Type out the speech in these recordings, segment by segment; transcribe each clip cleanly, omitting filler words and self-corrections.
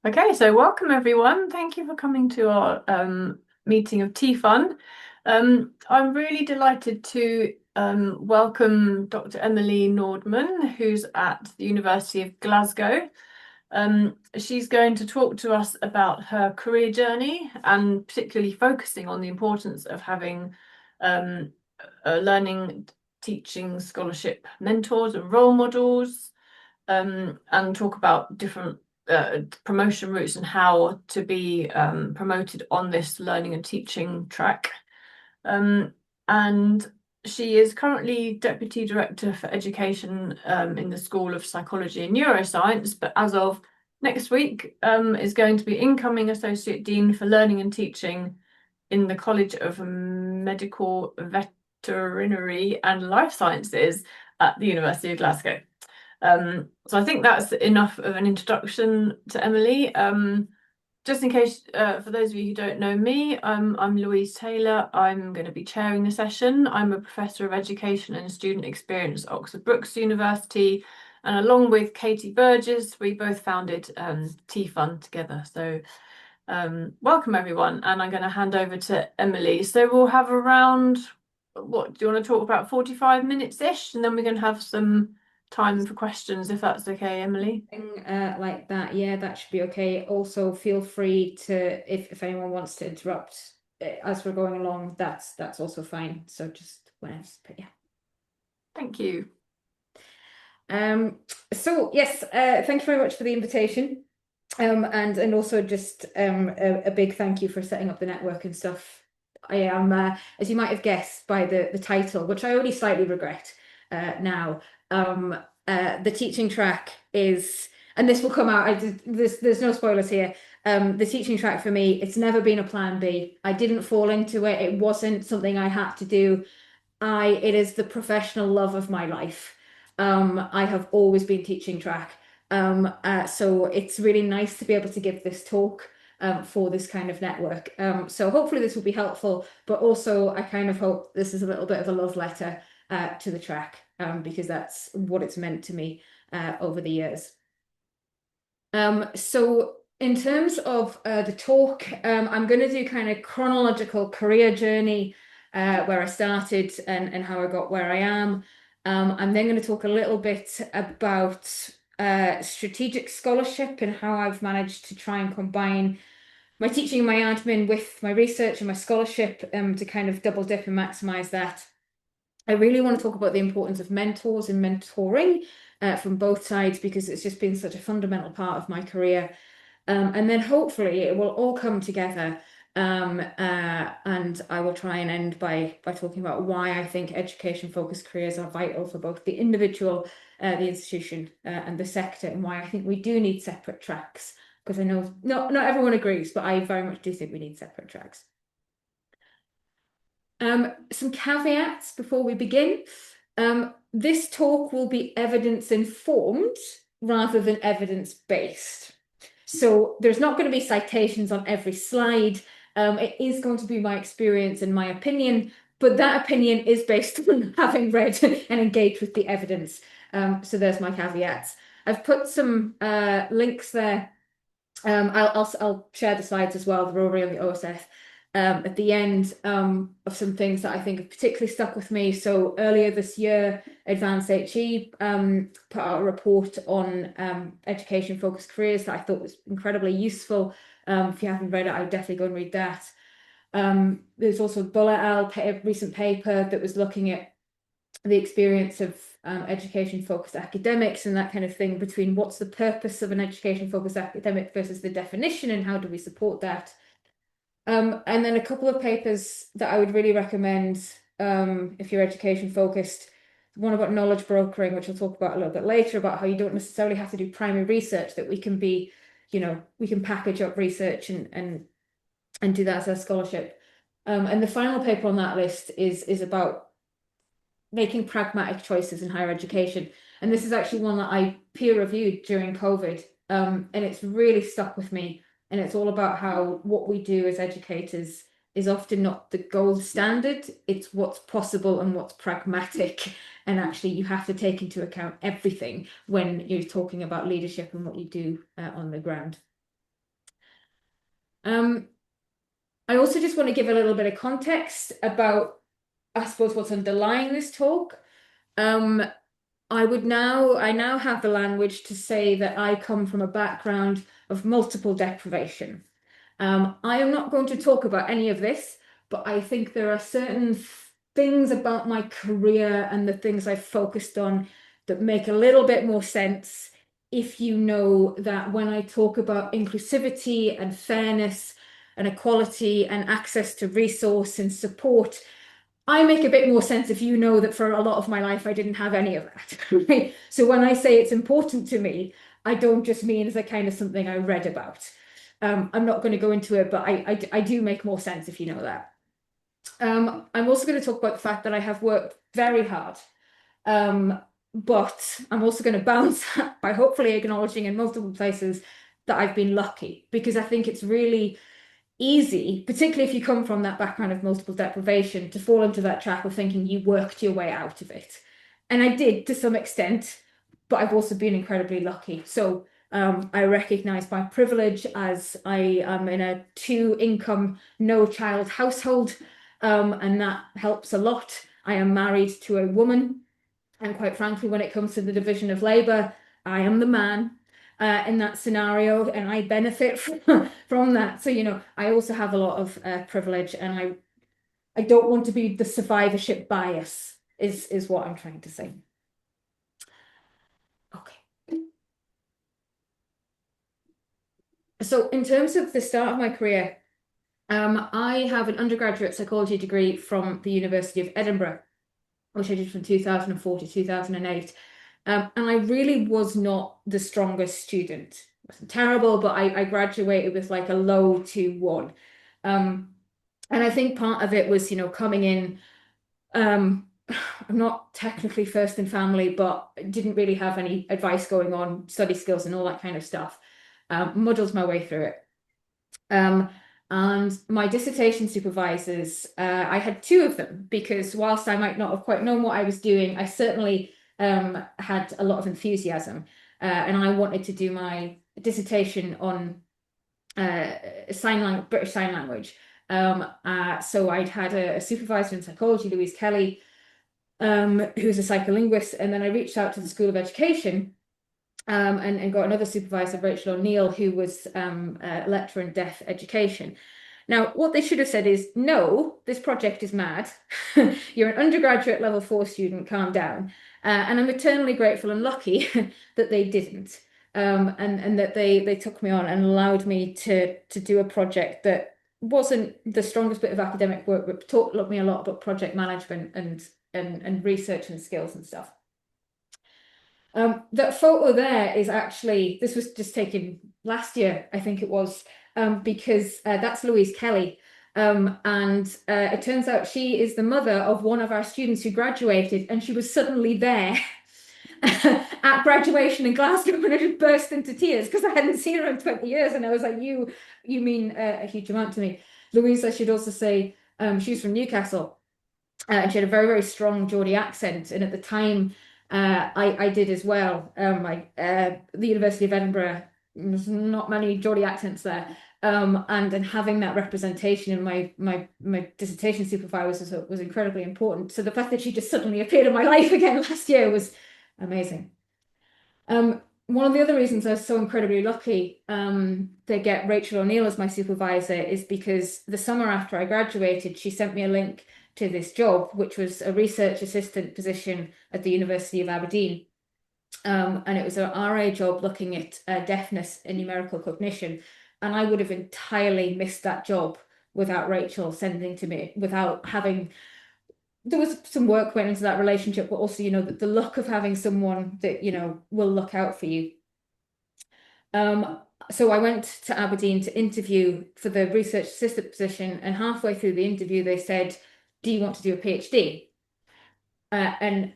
Okay, so welcome everyone. Thank you for coming to our meeting of TFun. I'm really delighted to welcome Dr. Emily Nordmann, who's at the University of Glasgow. She's going to talk to us about her career journey and particularly focusing on the importance of having a learning, teaching, scholarship mentors and role models, and talk about different promotion routes and how to be promoted on this learning and teaching track. And she is currently Deputy Director for Education in the School of Psychology and Neuroscience, but as of next week is going to be incoming Associate Dean for Learning and Teaching in the College of Medical Veterinary and Life Sciences at the University of Glasgow. So I think that's enough of an introduction to Emily. Just in case, for those of you who don't know me, I'm Louise Taylor. I'm going to be chairing the session. I'm a Professor of Education and Student Experience at Oxford Brookes University. And along with Katie Burgess, we both founded TFun together. So welcome everyone. And I'm going to hand over to Emily. So we'll have around, what, do you want to talk about 45 minutes-ish? And then we're going to have some time for questions, if that's okay, Emily. Like that, yeah, that should be okay. Also, feel free to, if anyone wants to interrupt as we're going along, that's also fine. So just whenever, but yeah. Thank you. So yes, thank you very much for the invitation. And also just a big thank you for setting up the network and stuff. I am, as you might have guessed by the title, which I only slightly regret now. The teaching track is, and this will come out. There's no spoilers here. The teaching track for me, it's never been a plan B. I didn't fall into it. It wasn't something I had to do. It is the professional love of my life. I have always been teaching track. So it's really nice to be able to give this talk for this kind of network. So hopefully this will be helpful, but also I kind of hope this is a little bit of a love letter to the track, because that's what it's meant to me over the years. So in terms of the talk, I'm going to do kind of chronological career journey, where I started and how I got where I am. I'm then going to talk a little bit about strategic scholarship and how I've managed to try and combine my teaching and my admin with my research and my scholarship, to kind of double dip and maximize that. I really want to talk about the importance of mentors and mentoring from both sides, because it's just been such a fundamental part of my career. And then hopefully it will all come together. And I will try and end by talking about why I think education-focused careers are vital for both the individual, the institution, and the sector, and why I think we do need separate tracks. Because I know not everyone agrees, but I very much do think we need separate tracks. Some caveats before we begin. This talk will be evidence-informed rather than evidence-based. So there's not going to be citations on every slide. It is going to be my experience and my opinion, but that opinion is based on having read and engaged with the evidence. So there's my caveats. I've put some links there. I'll share the slides as well. They're already on the OSF. At the end, of some things that I think have particularly stuck with me. So earlier this year, Advanced HE put out a report on education-focused careers that I thought was incredibly useful. If you haven't read it, I would definitely go and read that. There's also Buller a recent paper that was looking at the experience of education-focused academics and that kind of thing, between what's the purpose of an education-focused academic versus the definition, and how do we support that. And then a couple of papers that I would really recommend, if you're education focused. One about knowledge brokering, which I'll talk about a little bit later, about how you don't necessarily have to do primary research, that we can be, we can package up research and do that as a scholarship. And the final paper on that list is about making pragmatic choices in higher education. And this is actually one that I peer reviewed during COVID. And it's really stuck with me. And it's all about how what we do as educators is often not the gold standard. It's what's possible and what's pragmatic. And actually, you have to take into account everything when you're talking about leadership and what you do on the ground. I also just want to give a little bit of context about, I suppose, what's underlying this talk. Um, I now have the language to say that I come from a background of multiple deprivation. I am not going to talk about any of this, but I think there are certain things about my career and the things I've focused on that make a little bit more sense if you know that when I talk about inclusivity and fairness and equality and access to resource and support, I make a bit more sense if you know that for a lot of my life I didn't have any of that. Right? So when I say it's important to me, I don't just mean as a kind of something I read about. I'm not going to go into it, but I do make more sense if you know that. I'm also going to talk about the fact that I have worked very hard, but I'm also going to balance that by hopefully acknowledging in multiple places that I've been lucky, because I think it's really easy, particularly if you come from that background of multiple deprivation, to fall into that trap of thinking you worked your way out of it. And I did to some extent, but I've also been incredibly lucky. So I recognize my privilege as I am in a two-income, no-child household, and that helps a lot. I am married to a woman, and quite frankly, when it comes to the division of labor, I am the man in that scenario, and I benefit from that. So, I also have a lot of privilege, and I don't want to be the survivorship bias, is what I'm trying to say. Okay. So in terms of the start of my career, I have an undergraduate psychology degree from the University of Edinburgh, which I did from 2004 to 2008. And I really was not the strongest student. It wasn't terrible, but I graduated with like a low 2-1. And I think part of it was, coming in, I'm not technically first in family, but didn't really have any advice going on, study skills and all that kind of stuff. Muddled my way through it. And my dissertation supervisors, I had 2 of them, because whilst I might not have quite known what I was doing, I certainly had a lot of enthusiasm. And I wanted to do my dissertation on British Sign Language. So I'd had a supervisor in psychology, Louise Kelly, who's a psycholinguist, and then I reached out to the School of Education and got another supervisor, Rachel O'Neill, who was a lecturer in deaf education. Now, what they should have said is, no, this project is mad. You're an undergraduate level 4 student, calm down. And I'm eternally grateful and lucky that they didn't. And that they took me on and allowed me to do a project that wasn't the strongest bit of academic work, but taught me a lot about project management and research and skills and stuff. That photo there is actually, this was just taken last year, I think it was, because that's Louise Kelly. And it turns out she is the mother of one of our students who graduated, and she was suddenly there at graduation in Glasgow, and I just burst into tears because I hadn't seen her in 20 years. And I was like, you mean a huge amount to me. Louise, I should also say, she's from Newcastle, and she had a very, very strong Geordie accent. And at the time, I did as well. The University of Edinburgh, there's not many Geordie accents there. And having that representation in my dissertation supervisor was incredibly important. So the fact that she just suddenly appeared in my life again last year was amazing. One of the other reasons I was so incredibly lucky to get Rachel O'Neill as my supervisor is because the summer after I graduated, she sent me a link to this job, which was a research assistant position at the University of Aberdeen. And it was an RA job looking at deafness and numerical cognition. And I would have entirely missed that job without Rachel sending to me, without having, there was some work went into that relationship, but also, the luck of having someone that, will look out for you. So I went to Aberdeen to interview for the research assistant position, and halfway through the interview, they said, do you want to do a PhD? And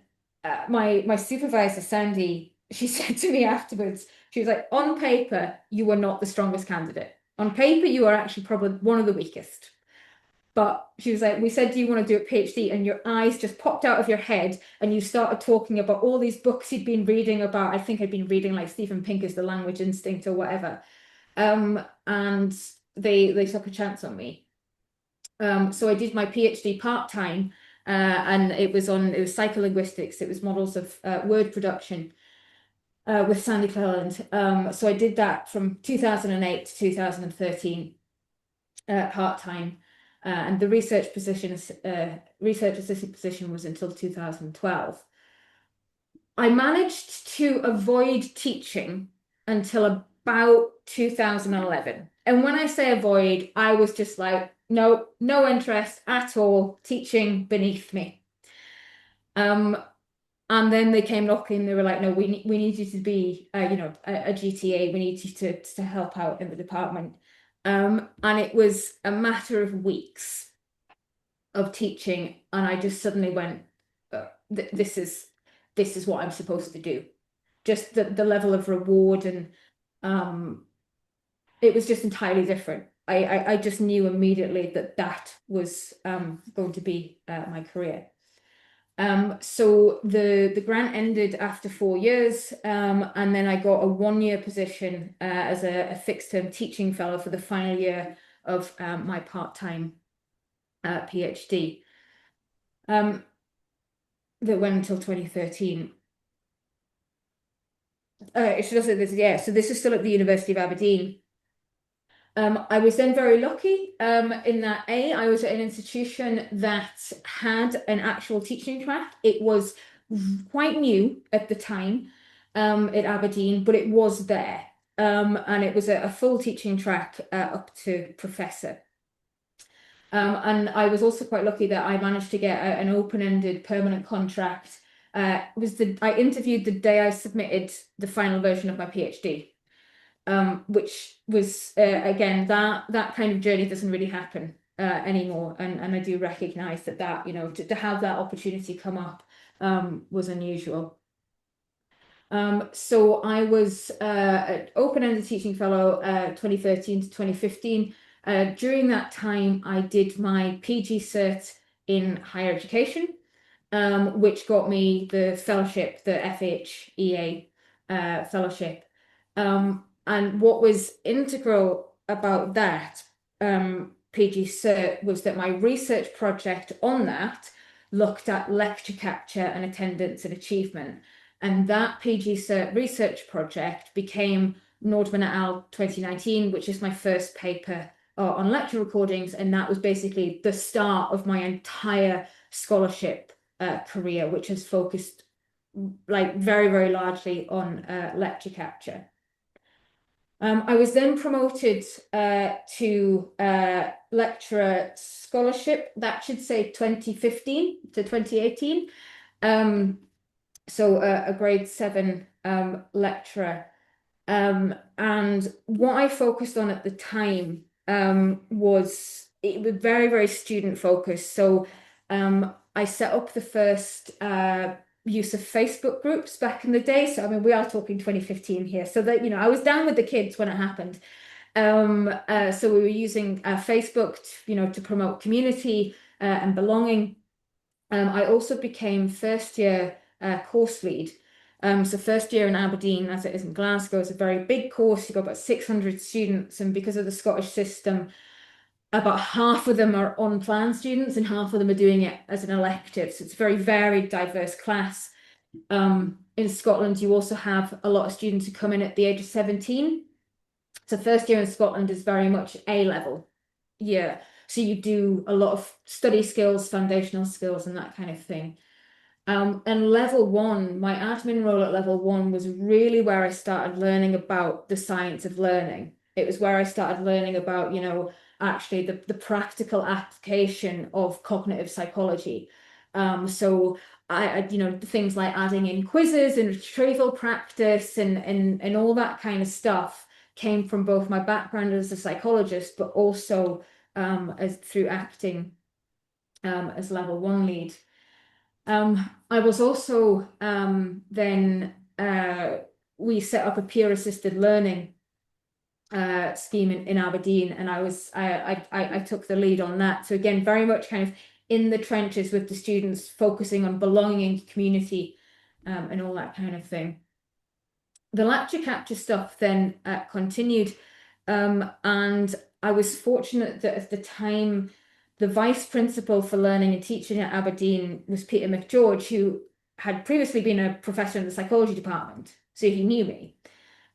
my supervisor, Sandy, she said to me afterwards, she was like, on paper, you were not the strongest candidate. On paper, you are actually probably one of the weakest. But she was like, we said, do you want to do a PhD? And your eyes just popped out of your head and you started talking about all these books you'd been reading about. I think I'd been reading like Stephen Pinker's The Language Instinct or whatever. And they took a chance on me. So I did my PhD part-time, and it was psycholinguistics. It was models of word production with Sandy Cleland. So I did that from 2008 to 2013 part-time, and the research assistant position was until 2012. I managed to avoid teaching until about 2011. And when I say avoid, I was just like, no, no interest at all, teaching beneath me. And then they came knocking. They were like, "No, we need you to be, a GTA. We need you to help out in the department." And it was a matter of weeks of teaching, and I just suddenly went, "This is what I'm supposed to do." Just the level of reward, and it was just entirely different. I just knew immediately that was going to be my career. So the grant ended after 4 years, and then I got a 1-year position as a fixed-term teaching fellow for the final year of my part-time PhD that went until 2013. So this is still at the University of Aberdeen. I was then very lucky in that I was at an institution that had an actual teaching track. It was quite new at the time at Aberdeen, but it was there. And it was a full teaching track up to professor. And I was also quite lucky that I managed to get an open-ended permanent contract. I interviewed the day I submitted the final version of my PhD. Which was again that kind of journey doesn't really happen anymore, and I do recognize that to have that opportunity come up was unusual. So I was an open-ended teaching fellow 2013 to 2015. During that time, I did my PG cert in higher education, which got me the fellowship, the FHEA fellowship. And what was integral about that PG cert was that my research project on that looked at lecture capture and attendance and achievement. And that PG cert research project became Nordmann et al. 2019, which is my first paper on lecture recordings. And that was basically the start of my entire scholarship career, which has focused like very, very largely on lecture capture. I was then promoted to lecturer scholarship. That should say 2015 to 2018. So a grade 7 lecturer. And what I focused on at the time was very, very student focused. So I set up the first use of Facebook groups back in the day. So I mean, we are talking 2015 here. So that I was down with the kids when it happened. So we were using Facebook, to promote community and belonging. I also became first year course lead. So first year in Aberdeen, as it is in Glasgow, is a very big course. You've got about 600 students, and because of the Scottish system, about half of them are on-plan students and half of them are doing it as an elective. So it's a very varied, diverse class. In Scotland, you also have a lot of students who come in at the age of 17. So first year in Scotland is very much A-level year. So you do a lot of study skills, foundational skills, and that kind of thing. And level 1, my admin role at level 1 was really where I started learning about the science of learning. It was where I started learning about, actually the practical application of cognitive psychology. So I things like adding in quizzes and retrieval practice and all that kind of stuff came from both my background as a psychologist, but also as through acting as level 1 lead. I was also then we set up a peer assisted learning scheme in Aberdeen, and I took the lead on that. So again, very much kind of in the trenches with the students, focusing on belonging, community, and all that kind of thing. The lecture capture stuff then continued, and I was fortunate that at the time, the vice principal for learning and teaching at Aberdeen was Peter McGeorge, who had previously been a professor in the psychology department, so he knew me.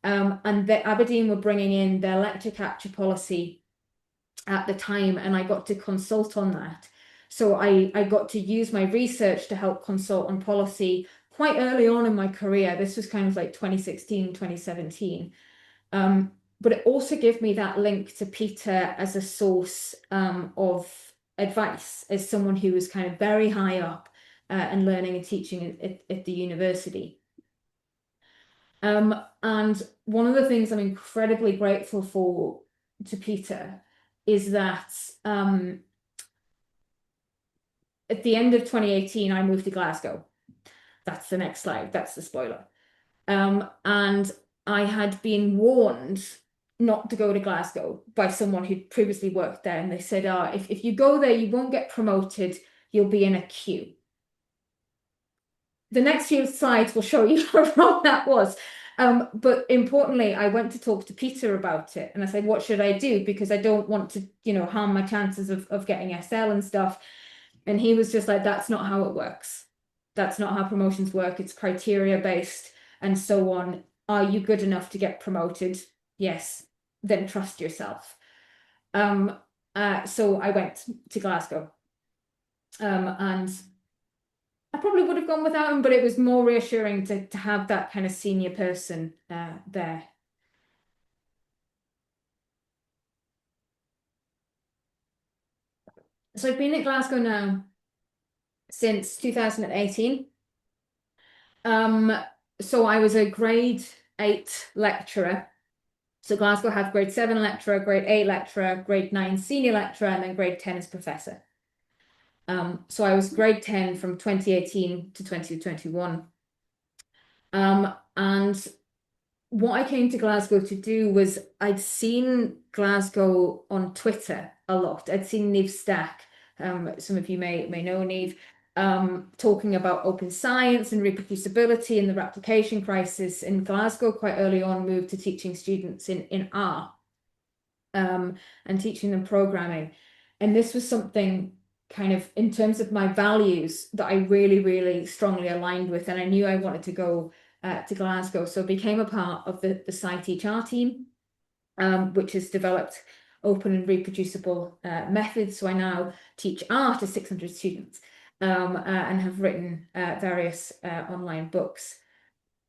And the Aberdeen were bringing in their lecture capture policy at the time, and I got to consult on that. So I got to use my research to help consult on policy quite early on in my career. This was kind of like 2016, 2017. But it also gave me that link to Peter as a source of advice, as someone who was kind of very high up and learning and teaching at the university. And one of the things I'm incredibly grateful for to Peter is that at the end of 2018, I moved to Glasgow. That's the next slide. That's the spoiler. And I had been warned not to go to Glasgow by someone who'd previously worked there. And they said, if you go there, you won't get promoted. You'll be in a queue. The next few slides will show you how wrong that was. But importantly, I went to talk to Peter about it. And I said, what should I do? Because I don't want to, harm my chances of getting SL and stuff. And he was just like, that's not how it works. That's not how promotions work. It's criteria based and so on. Are you good enough to get promoted? Yes. Then trust yourself. So I went to Glasgow. And I probably would have gone without him, but it was more reassuring to have that kind of senior person there. So I've been at Glasgow now since 2018. So I was a grade 8 lecturer. So Glasgow had grade 7 lecturer, grade 8 lecturer, grade 9 senior lecturer, and then grade 10 as professor. So I was grade 10 from 2018 to 2021. And what I came to Glasgow to do was I'd seen Glasgow on Twitter a lot. I'd seen Niamh Stack, some of you may know Niamh, talking about open science and reproducibility and the replication crisis. In Glasgow, quite early on, moved to teaching students in R and teaching them programming. And this was something kind of in terms of my values that I really, really strongly aligned with. And I knew I wanted to go to Glasgow. So I became a part of the site HR team, which has developed open and reproducible methods. So I now teach R to 600 students and have written various online books.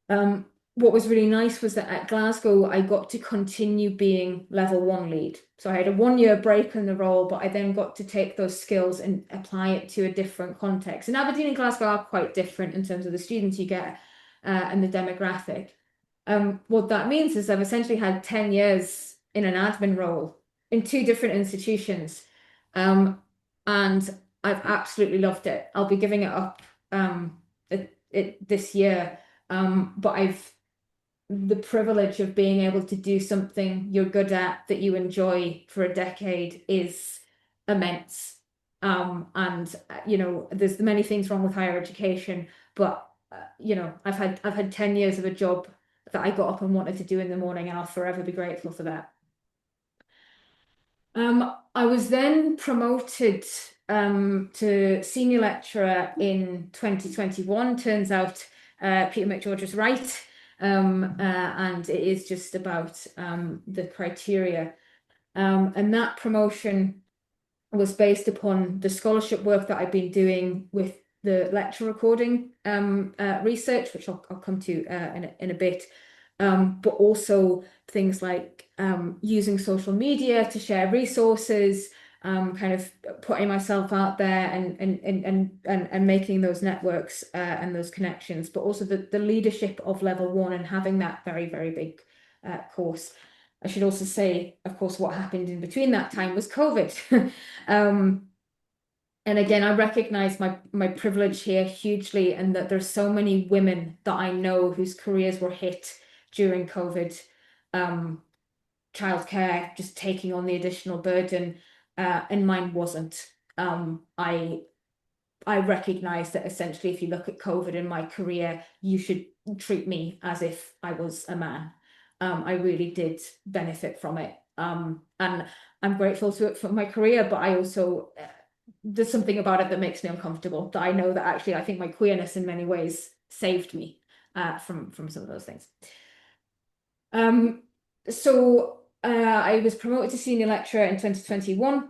What was really nice was that at Glasgow, I got to continue being level 1 lead. So I had a 1-year break in the role, but I then got to take those skills and apply it to a different context. And Aberdeen and Glasgow are quite different in terms of the students you get and the demographic. What that means is I've essentially had 10 years in an admin role in 2 different institutions. And I've absolutely loved it. I'll be giving it up this year. But I've the privilege of being able to do something you're good at that you enjoy for a decade is immense. And there's many things wrong with higher education, but I've had 10 years of a job that I got up and wanted to do in the morning, and I'll forever be grateful for that. I was then promoted to senior lecturer in 2021. Turns out Peter McGeorge was right. And it is just about the criteria. And that promotion was based upon the scholarship work that I've been doing with the lecture recording research, which I'll come to in a bit, but also things like using social media to share resources, kind of putting myself out there and making those networks and those connections, but also the leadership of level 1 and having that very, very big course. I should also say, of course, what happened in between that time was COVID. And again, I recognize my privilege here hugely, and that there's so many women that I know whose careers were hit during COVID. Childcare, just taking on the additional burden, and mine wasn't. I recognize that essentially, if you look at COVID in my career, you should treat me as if I was a man. I really did benefit from it. And I'm grateful to it for my career, but I also there's something about it that makes me uncomfortable. That I know that actually I think my queerness in many ways saved me from some of those things. So I was promoted to senior lecturer in 2021.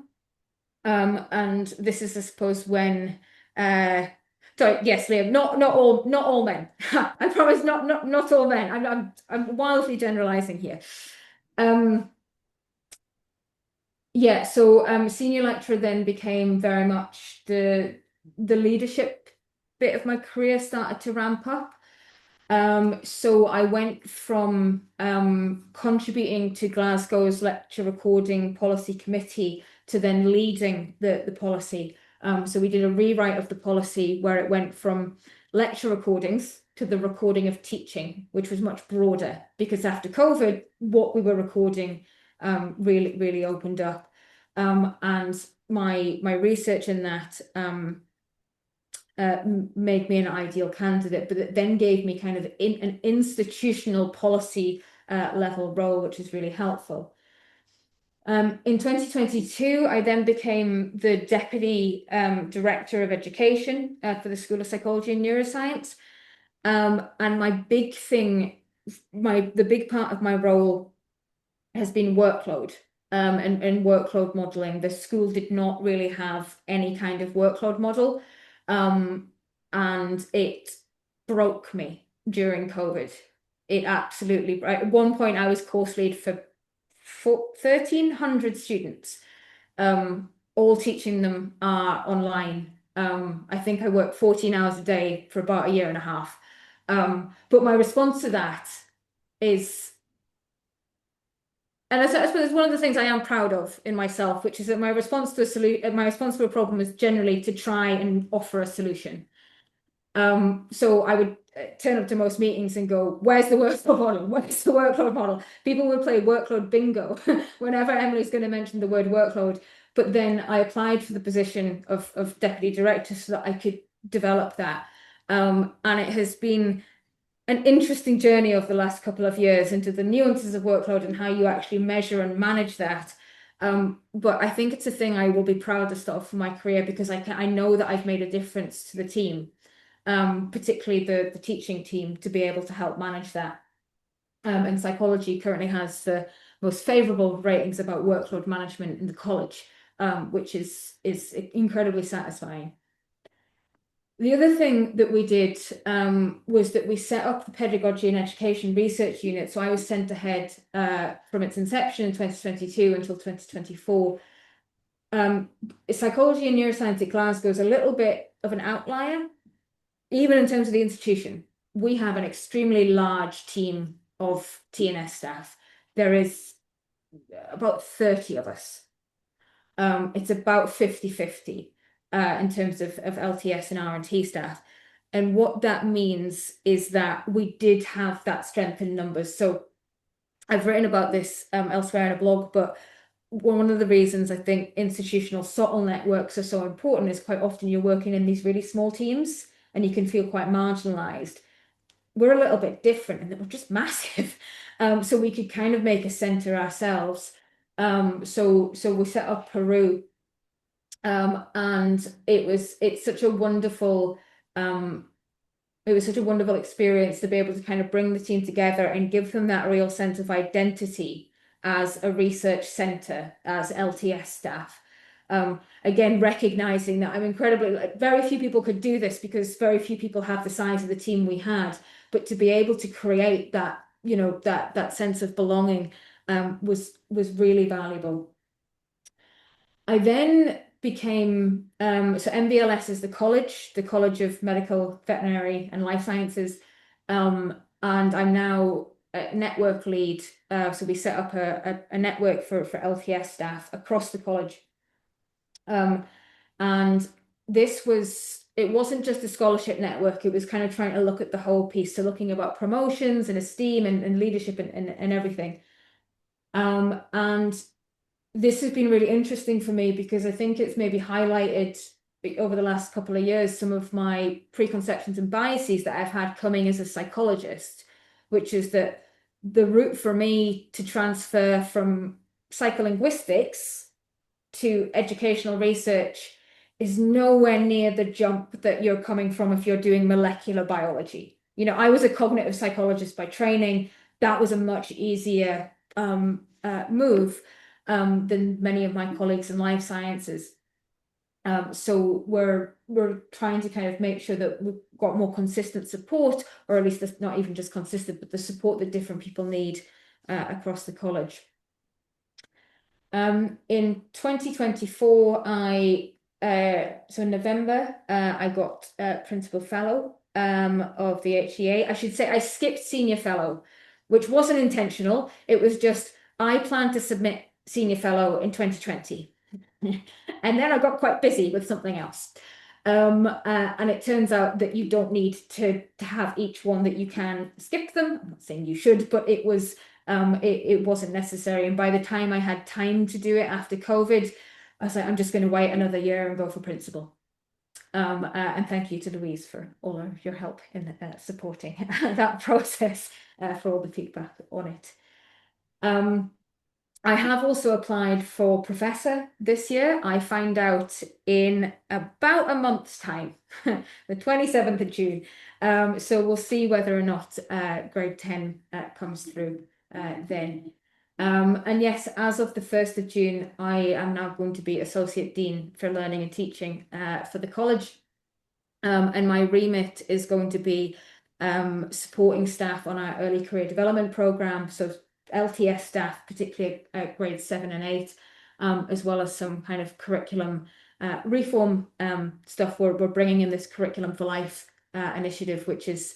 And this is, I suppose, when sorry, yes, Liam, not all men. I promise not all men. I'm wildly generalizing here. Yeah, so senior lecturer then became very much the leadership bit of my career started to ramp up. So I went from contributing to Glasgow's lecture recording policy committee to then leading the policy. So we did a rewrite of the policy where it went from lecture recordings to the recording of teaching, which was much broader because after COVID, what we were recording really opened up. And my research in that made me an ideal candidate, but it then gave me kind of an institutional policy level role, which is really helpful. In 2022, I then became the Deputy Director of Education for the School of Psychology and Neuroscience. And my big thing, the big part of my role has been workload and workload modeling. The school did not really have any kind of workload model. And it broke me during COVID. It absolutely, at one point I was course lead for 1,300 students, all teaching them online. I think I worked 14 hours a day for about a year and a half. But my response to that is, and I suppose it's one of the things I am proud of in myself, which is that my response to a problem is generally to try and offer a solution. So I would turn up to most meetings and go, where's the workload model? Where's the workload model? People would play workload bingo whenever Emily's going to mention the word workload. But then I applied for the position of deputy director so that I could develop that. And it has been an interesting journey over the last couple of years into the nuances of workload and how you actually measure and manage that. But I think it's a thing I will be proudest of for my career because I know that I've made a difference to the team, particularly the teaching team, to be able to help manage that. And psychology currently has the most favourable ratings about workload management in the college, which is incredibly satisfying. The other thing that we did was that we set up the Pedagogy and Education Research Unit. So I was sent ahead from its inception in 2022 until 2024. Psychology and neuroscience at Glasgow is a little bit of an outlier, even in terms of the institution. We have an extremely large team of TNS staff. There is about 30 of us. It's about 50-50. In terms of LTS and R&T staff. And what that means is that we did have that strength in numbers. So I've written about this elsewhere in a blog, but one of the reasons I think institutional SOTL networks are so important is quite often you're working in these really small teams and you can feel quite marginalized. We're a little bit different in that we're just massive. So we could kind of make a center ourselves. So we set up Peru. And it's such a wonderful experience to be able to kind of bring the team together and give them that real sense of identity as a research center, as LTS staff. Again, recognizing that very few people could do this because very few people have the size of the team we had, but to be able to create that, that sense of belonging was really valuable. I then became so MBLS is the College of Medical, Veterinary and Life Sciences, and I'm now a network lead. So we set up a network for LTS staff across the college, and it wasn't just a scholarship network. It was kind of trying to look at the whole piece, so looking about promotions and esteem and leadership and everything, and this has been really interesting for me because I think it's maybe highlighted over the last couple of years some of my preconceptions and biases that I've had coming as a psychologist, which is that the route for me to transfer from psycholinguistics to educational research is nowhere near the jump that you're coming from if you're doing molecular biology. You know, I was a cognitive psychologist by training. That was a much easier move than many of my colleagues in life sciences. So we're trying to kind of make sure that we've got more consistent support, or at least that's not even just consistent, but the support that different people need across the college. In 2024, so in November, I got Principal Fellow of the HEA. I should say I skipped Senior Fellow, which wasn't intentional. It was just I planned to submit Senior Fellow in 2020. And then I got quite busy with something else. And it turns out that you don't need to have each one, that you can skip them. I'm not saying you should, but it wasn't necessary. And by the time I had time to do it after COVID, I was like, I'm just going to wait another year and go for principal. And thank you to Louise for all of your help in supporting that process, for all the feedback on it. I have also applied for professor this year. I find out in about a month's time, the 27th of June. So we'll see whether or not grade 10 comes through then. And yes, as of the 1st of June, I am now going to be Associate Dean for Learning and Teaching for the college. And my remit is going to be supporting staff on our early career development program. So LTS staff, particularly grades 7 and 8, as well as some kind of curriculum reform stuff. We're bringing in this Curriculum for Life initiative, which is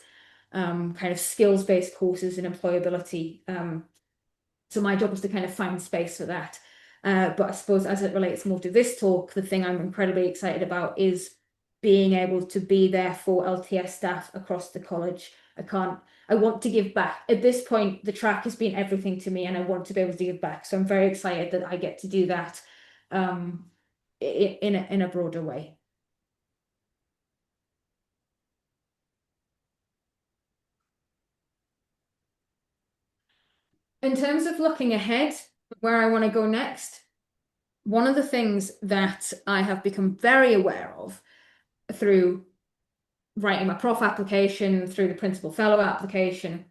kind of skills-based courses in employability. So my job is to kind of find space for that. But I suppose as it relates more to this talk, the thing I'm incredibly excited about is being able to be there for LTS staff across the college. I want to give back. At this point, the track has been everything to me, and I want to be able to give back. So I'm very excited that I get to do that in a broader way. In terms of looking ahead, where I want to go next, one of the things that I have become very aware of through writing my prof application, through the principal fellow application,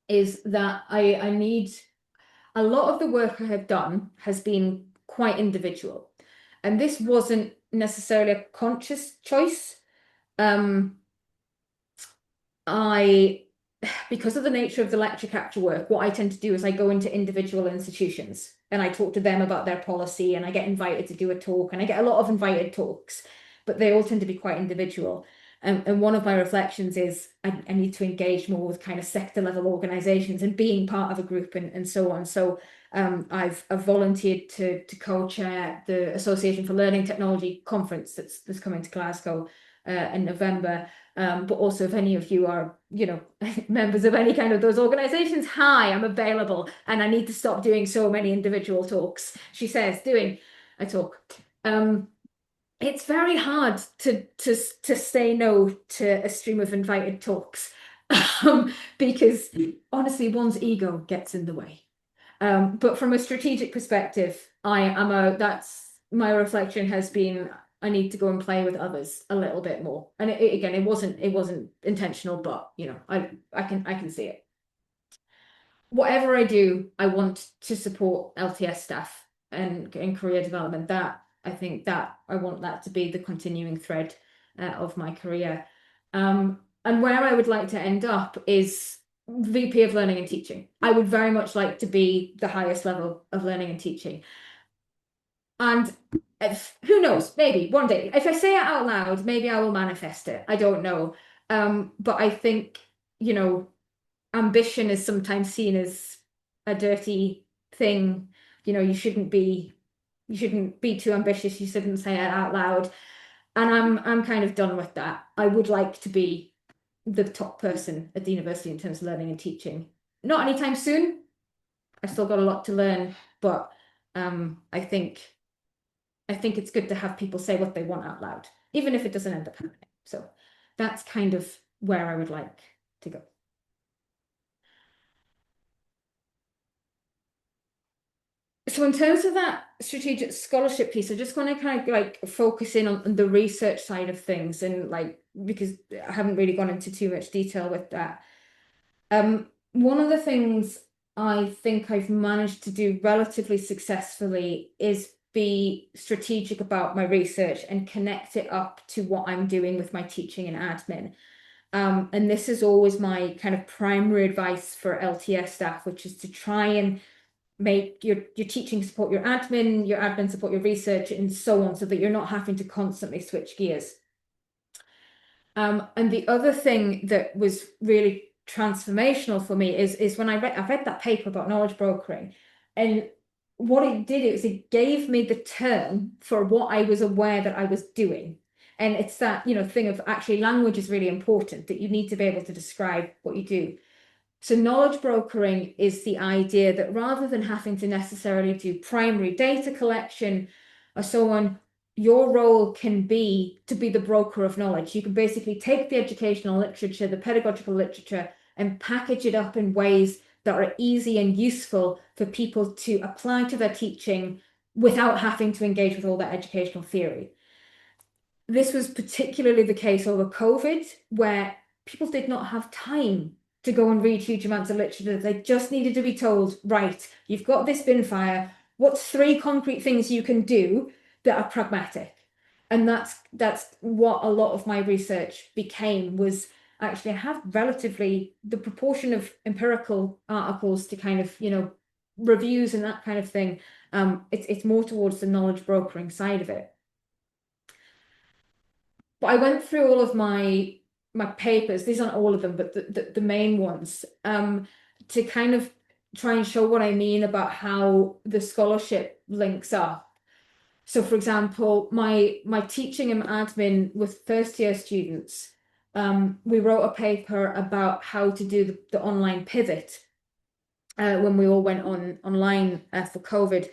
is that I need, a lot of the work I have done has been quite individual. And this wasn't necessarily a conscious choice. Because of the nature of the lecture capture work, what I tend to do is I go into individual institutions and I talk to them about their policy, and I get invited to do a talk, and I get a lot of invited talks, but they all tend to be quite individual. And one of my reflections is I need to engage more with kind of sector level organizations and being part of a group and so on. So I've volunteered to co-chair the Association for Learning Technology conference that's coming to Glasgow in November. But also, if any of you are, members of any kind of those organizations, hi, I'm available, and I need to stop doing so many individual talks. She says, doing a talk. It's very hard to say no to a stream of invited talks, because honestly, one's ego gets in the way. But from a strategic perspective, that's my reflection has been, I need to go and play with others a little bit more. And again, it wasn't intentional, but I can see it. Whatever I do, I want to support LTS staff and in career development. I think that I want that to be the continuing thread of my career. And where I would like to end up is VP of Learning and Teaching. I would very much like to be the highest level of learning and teaching. And who knows, maybe one day, if I say it out loud, maybe I will manifest it. I don't know. But I think, ambition is sometimes seen as a dirty thing. You shouldn't be too ambitious. You shouldn't say it out loud. And I'm kind of done with that. I would like to be the top person at the university in terms of learning and teaching. Not anytime soon. I've still got a lot to learn, but I think it's good to have people say what they want out loud, even if it doesn't end up happening. So that's kind of where I would like to go. So in terms of that strategic scholarship piece, I just want to kind of like focus in on the research side of things, and like, because I haven't really gone into too much detail with that. One of the things I think I've managed to do relatively successfully is be strategic about my research and connect it up to what I'm doing with my teaching and admin. And this is always my kind of primary advice for LTS staff, which is to try and make your teaching support your admin support your research, and so on, so that you're not having to constantly switch gears. And the other thing that was really transformational for me is when I've read that paper about knowledge brokering, and what it did is it gave me the term for what I was aware that I was doing. And it's that, thing of actually language is really important, that you need to be able to describe what you do. So knowledge brokering is the idea that rather than having to necessarily do primary data collection or so on, your role can be to be the broker of knowledge. You can basically take the educational literature, the pedagogical literature, and package it up in ways that are easy and useful for people to apply to their teaching without having to engage with all that educational theory. This was particularly the case over COVID, where people did not have time to go and read huge amounts of literature. They just needed to be told, right, you've got this bin fire. What's 3 concrete things you can do that are pragmatic? And that's what a lot of my research became, was actually I have relatively the proportion of empirical articles to kind of, reviews and that kind of thing. It's more towards the knowledge brokering side of it. But I went through all of my papers, these aren't all of them, but the main ones, to kind of try and show what I mean about how the scholarship links up. So for example, my teaching and admin with first year students, we wrote a paper about how to do the online pivot when we all went online for COVID.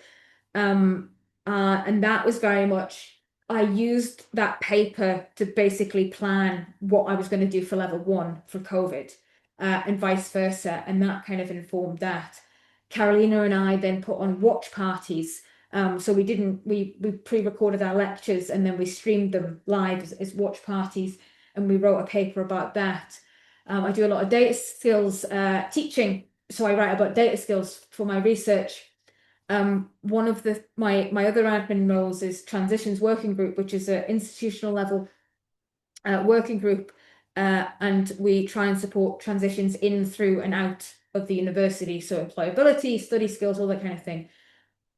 And that was very much, I used that paper to basically plan what I was going to do for level 1 for COVID, and vice versa. And that kind of informed that. Carolina and I then put on watch parties. So we pre-recorded our lectures and then we streamed them live as watch parties, and we wrote a paper about that. I do a lot of data skills teaching, so I write about data skills for my research. One of my other admin roles is transitions working group, which is an institutional level working group, and we try and support transitions in, through, and out of the university, so employability, study skills, all that kind of thing.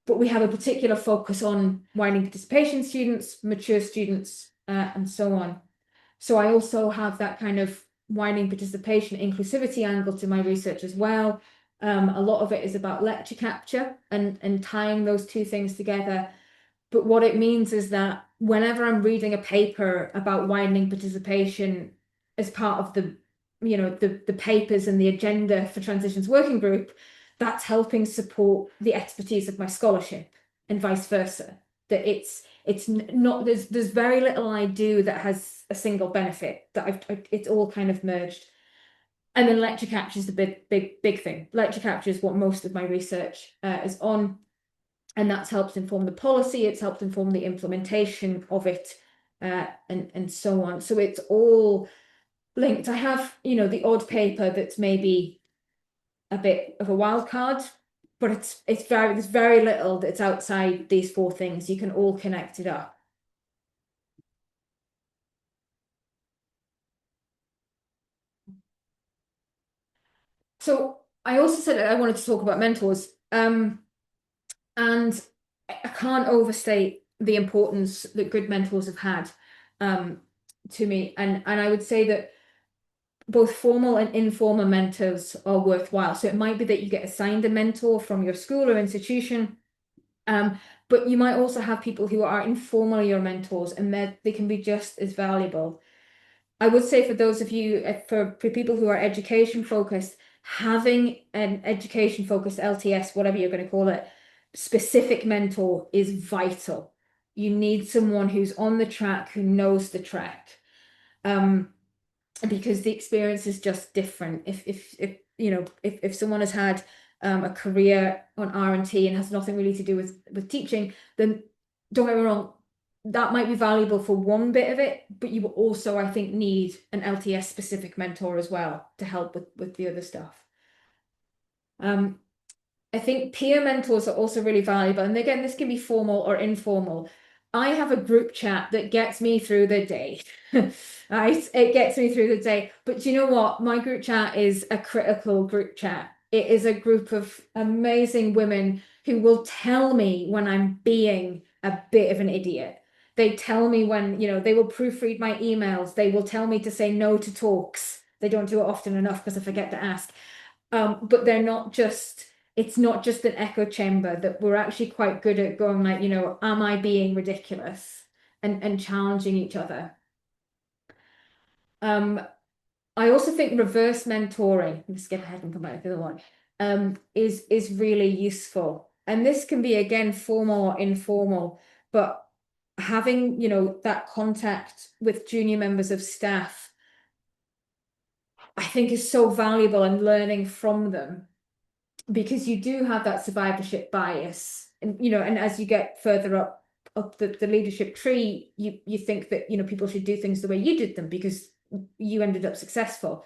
But we have a particular focus on widening participation students, mature students, and so on. So I also have that kind of widening participation, inclusivity angle to my research as well. A lot of it is about lecture capture and tying those two things together. But what it means is that whenever I'm reading a paper about widening participation as part of the papers and the agenda for Transitions Working Group, that's helping support the expertise of my scholarship, and vice versa. That it's not, there's very little I do that has a single benefit, that it's all kind of merged. And then lecture capture is the big thing. Lecture capture is what most of my research is on, and that's helped inform the policy, it's helped inform the implementation of it, and so on. So it's all linked. I have, the odd paper that's maybe a bit of a wild card, but there's very little that's outside these 4 things. You can all connect it up. So I also said I wanted to talk about mentors, and I can't overstate the importance that good mentors have had to me, and I would say that both formal and informal mentors are worthwhile. So it might be that you get assigned a mentor from your school or institution, but you might also have people who are informally your mentors, and they can be just as valuable. I would say for those of you, for people who are education focused, having an education focused LTS, whatever you're going to call it, specific mentor is vital. You need someone who's on the track, who knows the track, because the experience is just different. If someone has had a career on R&T and has nothing really to do with teaching, then don't get me wrong, that might be valuable for one bit of it, but you will also, I think, need an LTS specific mentor as well to help with the other stuff. I think peer mentors are also really valuable. And again, this can be formal or informal. I have a group chat that gets me through the day. Right? It gets me through the day. But you know what? My group chat is a critical group chat. It is a group of amazing women who will tell me when I'm being a bit of an idiot. They tell me when, they will proofread my emails. They will tell me to say no to talks. They don't do it often enough because I forget to ask. But it's not just an echo chamber, that we're actually quite good at going like, am I being ridiculous, and challenging each other. I also think reverse mentoring, let's skip ahead and come back to the other one, is really useful. And this can be, again, formal or informal, but having, that contact with junior members of staff, I think is so valuable, and learning from them, because you do have that survivorship bias. And as you get further up the leadership tree, you think that, people should do things the way you did them because you ended up successful.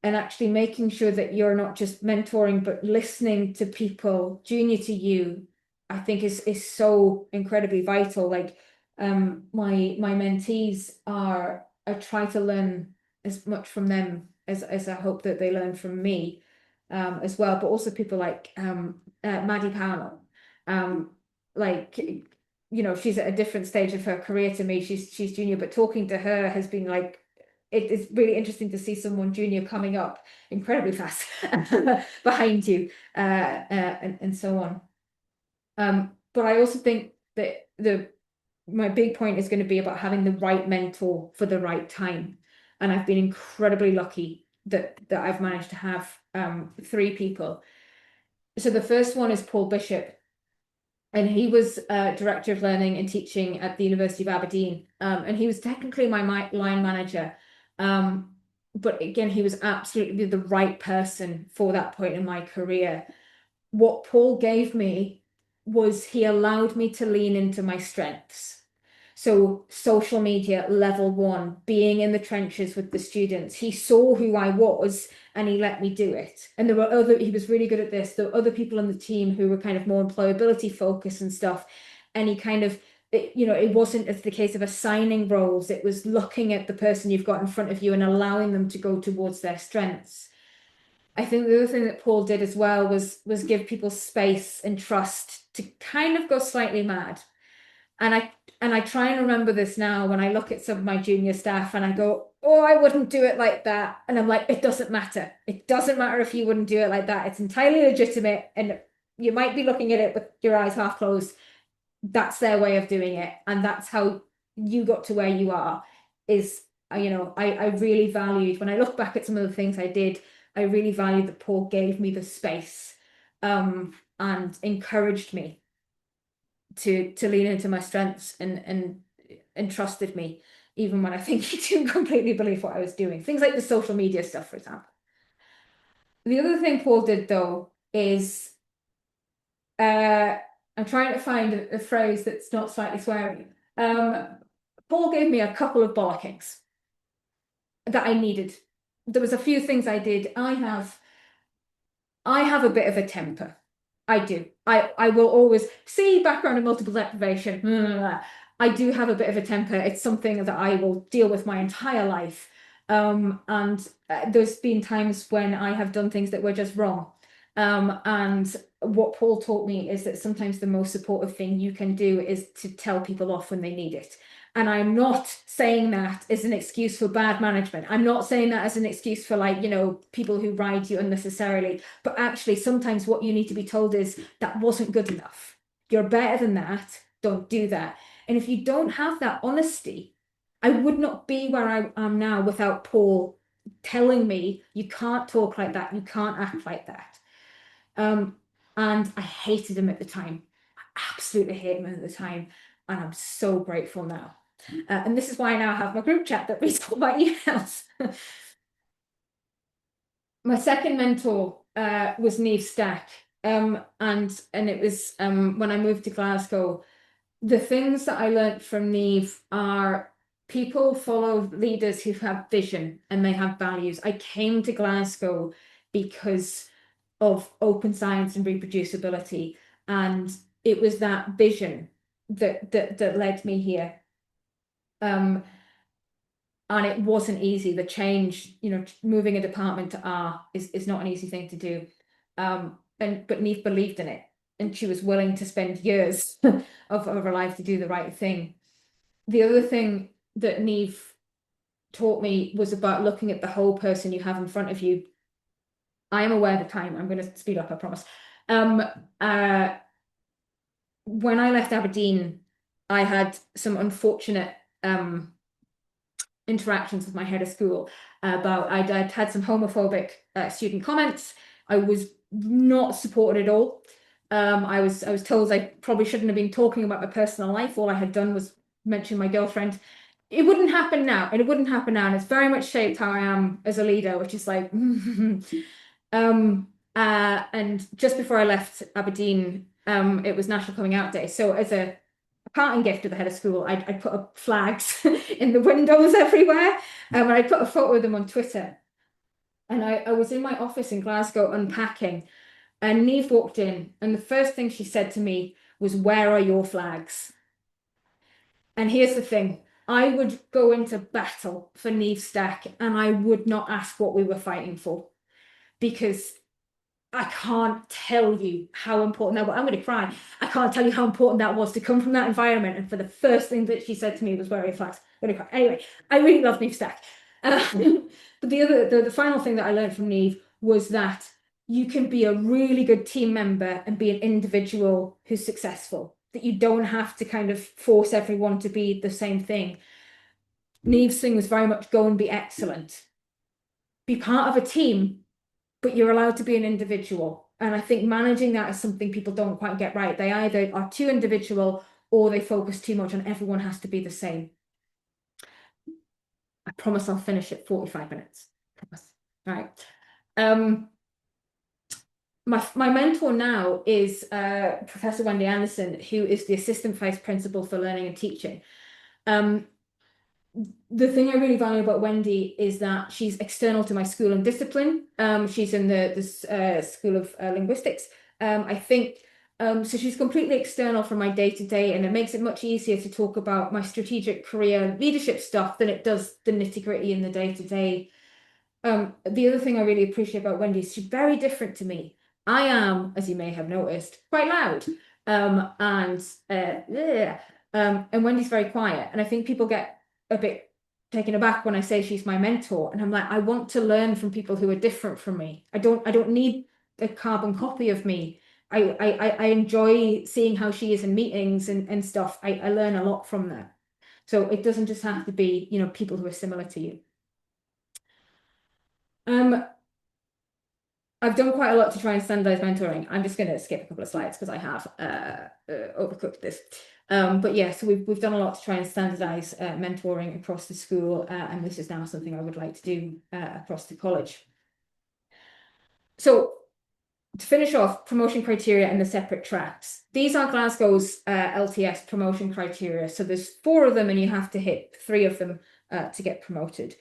And actually making sure that you're not just mentoring, but listening to people junior to you, I think is so incredibly vital. Like, my mentees I try to learn as much from them as I hope that they learn from me, as well. But also people like Maddie Powell, like, she's at a different stage of her career to me. She's junior, but talking to her has been like, it is really interesting to see someone junior coming up incredibly fast behind you, and so on. But I also think that my big point is going to be about having the right mentor for the right time. And I've been incredibly lucky that I've managed to have 3 people. So the first one is Paul Bishop, and he was Director of Learning and Teaching at the University of Aberdeen. And he was technically my line manager. But again, he was absolutely the right person for that point in my career. What Paul gave me was, he allowed me to lean into my strengths. So social media, level 1, being in the trenches with the students. He saw who I was and he let me do it. And he was really good at this. There were other people on the team who were kind of more employability focused and stuff. And he kind of, it wasn't as the case of assigning roles. It was looking at the person you've got in front of you and allowing them to go towards their strengths. I think the other thing that Paul did as well was give people space and trust to kind of go slightly mad. And I try and remember this now when I look at some of my junior staff and I go, oh, I wouldn't do it like that. And I'm like, it doesn't matter. It doesn't matter if you wouldn't do it like that. It's entirely legitimate. And you might be looking at it with your eyes half closed. That's their way of doing it. And that's how you got to where you are. I really valued, when I look back at some of the things I did, I really valued that Paul gave me the space, and encouraged me to lean into my strengths, and trusted me, even when I think he didn't completely believe what I was doing. Things like the social media stuff, for example. The other thing Paul did, though, is I'm trying to find a phrase that's not slightly swearing. Paul gave me a couple of bollockings that I needed. There was a few things I did. I have a bit of a temper. I do. I will always see background in multiple deprivation. I do have a bit of a temper. It's something that I will deal with my entire life. And there's been times when I have done things that were just wrong. And what Paul taught me is that sometimes the most supportive thing you can do is to tell people off when they need it. And I'm not saying that as an excuse for bad management. I'm not saying that as an excuse for, like, people who ride you unnecessarily. But actually, sometimes what you need to be told is, that wasn't good enough. You're better than that. Don't do that. And if you don't have that honesty, I would not be where I am now without Paul telling me, you can't talk like that. You can't act like that. And I hated him at the time. I absolutely hated him at the time. And I'm so grateful now. And this is why I now have my group chat that reads all my emails. My second mentor was Neve Stack. And it was when I moved to Glasgow. The things that I learned from Neve are people follow leaders who have vision and they have values. I came to Glasgow because of open science and reproducibility, and it was that vision that led me here. And it wasn't easy. The change, moving a department to R is not an easy thing to do. But Neve believed in it, and she was willing to spend years of her life to do the right thing. The other thing that Neve taught me was about looking at the whole person you have in front of you. I am aware of the time. I'm going to speed up, I promise. When I left Aberdeen, I had some unfortunate interactions with my head of school about I'd had some homophobic student comments. I was not supported at all. I was told I probably shouldn't have been talking about my personal life. All I had done was mention my girlfriend. It wouldn't happen now, and it wouldn't happen now, and it's very much shaped how I am as a leader, which is like and just before I left Aberdeen, it was National Coming Out Day. So as a parting gift to the head of school, I'd put up flags in the windows everywhere, and I'd put a photo of them on Twitter. And I was in my office in Glasgow unpacking, and Neve walked in, and the first thing she said to me was, "Where are your flags?" And here's the thing. I would go into battle for Neve Stack, and I would not ask what we were fighting for, because I can't tell you how important that was. I'm going to cry. I can't tell you how important that was to come from that environment. And for the first thing that she said to me was, "Where are your flags?" I'm going to cry. Anyway, I really love Neve Stack. But the final thing that I learned from Neve was that you can be a really good team member and be an individual who's successful, that you don't have to kind of force everyone to be the same thing. Neve's thing was very much go and be excellent. Be part of a team, but you're allowed to be an individual. And I think managing that is something people don't quite get right. They either are too individual or they focus too much on everyone has to be the same. I promise I'll finish at 45 minutes. I promise. All right. My mentor now is Professor Wendy Anderson, who is the Assistant Vice Principal for Learning and Teaching. The thing I really value about Wendy is that she's external to my school and discipline. She's in the School of Linguistics. I think so she's completely external from my day-to-day, and it makes it much easier to talk about my strategic career leadership stuff than it does the nitty-gritty in the day-to-day. The other thing I really appreciate about Wendy is she's very different to me. I am, as you may have noticed, quite loud. And Wendy's very quiet. And I think people get a bit taken aback when I say she's my mentor. And I'm like, I want to learn from people who are different from me. I don't need a carbon copy of me. I enjoy seeing how she is in meetings and stuff. I learn a lot from that. So it doesn't just have to be, people who are similar to you. I've done quite a lot to try and standardize mentoring. I'm just going to skip a couple of slides because I have overcooked this. But yeah, so we've done a lot to try and standardize mentoring across the school, and this is now something I would like to do across the college. So to finish off, promotion criteria and the separate tracks. These are Glasgow's LTS promotion criteria. So there's 4 of them, and you have to hit 3 of them to get promoted.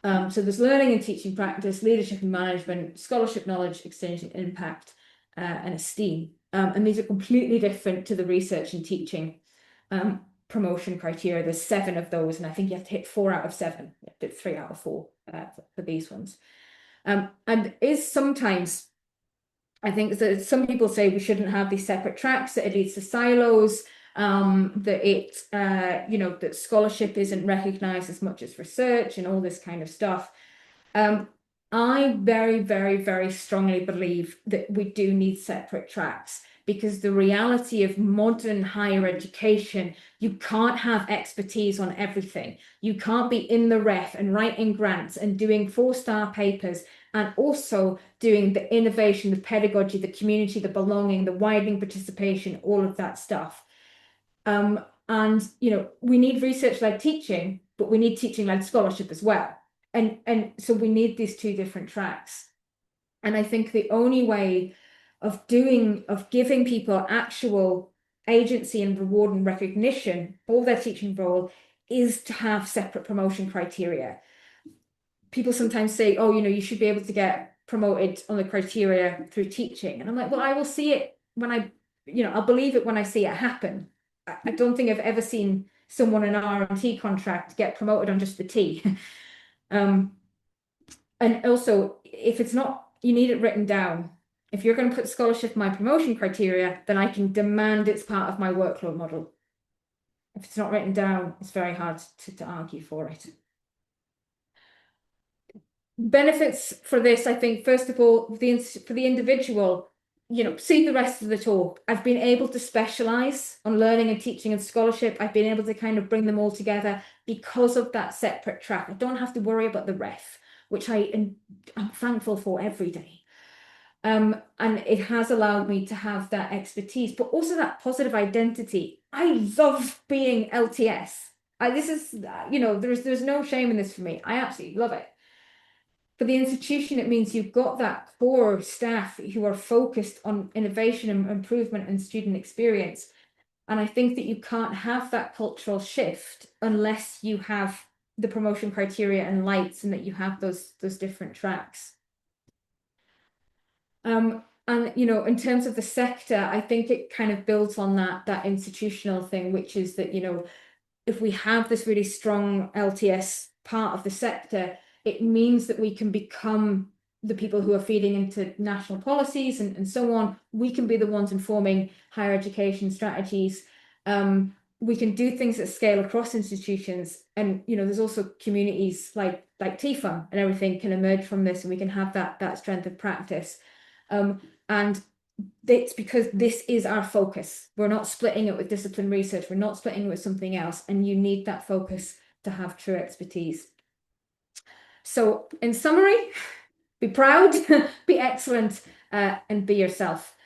So there's learning and teaching practice, leadership and management, scholarship, knowledge, exchange and impact, and esteem. And these are completely different to the research and teaching promotion criteria. There's 7 of those, and I think you have to hit 4 out of 7. You have to hit 3 out of 4 for these ones. And is sometimes, I think that some people say we shouldn't have these separate tracks, that it leads to silos, that scholarship isn't recognized as much as research and all this kind of stuff. I very, very, very strongly believe that we do need separate tracks, because the reality of modern higher education, you can't have expertise on everything. You can't be in the ref and writing grants and doing 4-star papers and also doing the innovation, the pedagogy, the community, the belonging, the widening participation, all of that stuff. And we need research-led teaching, but we need teaching-led scholarship as well. And so we need these 2 different tracks. And I think the only way of giving people actual agency and reward and recognition for their teaching role is to have separate promotion criteria. People sometimes say, oh, you should be able to get promoted on the criteria through teaching. And I'm like, well, I will see it when I'll believe it when I see it happen. I don't think I've ever seen someone in an R&T contract get promoted on just the T. And also, if it's not, you need it written down. If you're going to put scholarship in my promotion criteria, then I can demand it's part of my workload model. If it's not written down, it's very hard to argue for it. Benefits for this, I think, first of all, for the individual, see the rest of the talk. I've been able to specialize on learning and teaching and scholarship. I've been able to kind of bring them all together because of that separate track. I don't have to worry about the ref, which I'm thankful for every day. And it has allowed me to have that expertise, but also that positive identity. I love being LTS. There's no shame in this for me. I absolutely love it. For the institution, it means you've got that core staff who are focused on innovation and improvement and student experience. And I think that you can't have that cultural shift unless you have the promotion criteria and lights, and that you have those different tracks. And in terms of the sector, I think it kind of builds on that institutional thing, which is that, if we have this really strong LTS part of the sector, it means that we can become the people who are feeding into national policies and so on. We can be the ones informing higher education strategies. We can do things that scale across institutions. And, there's also communities like TFun and everything can emerge from this, and we can have that strength of practice. And it's because this is our focus. We're not splitting it with discipline research. We're not splitting it with something else. And you need that focus to have true expertise. So in summary, be proud, be excellent, and be yourself,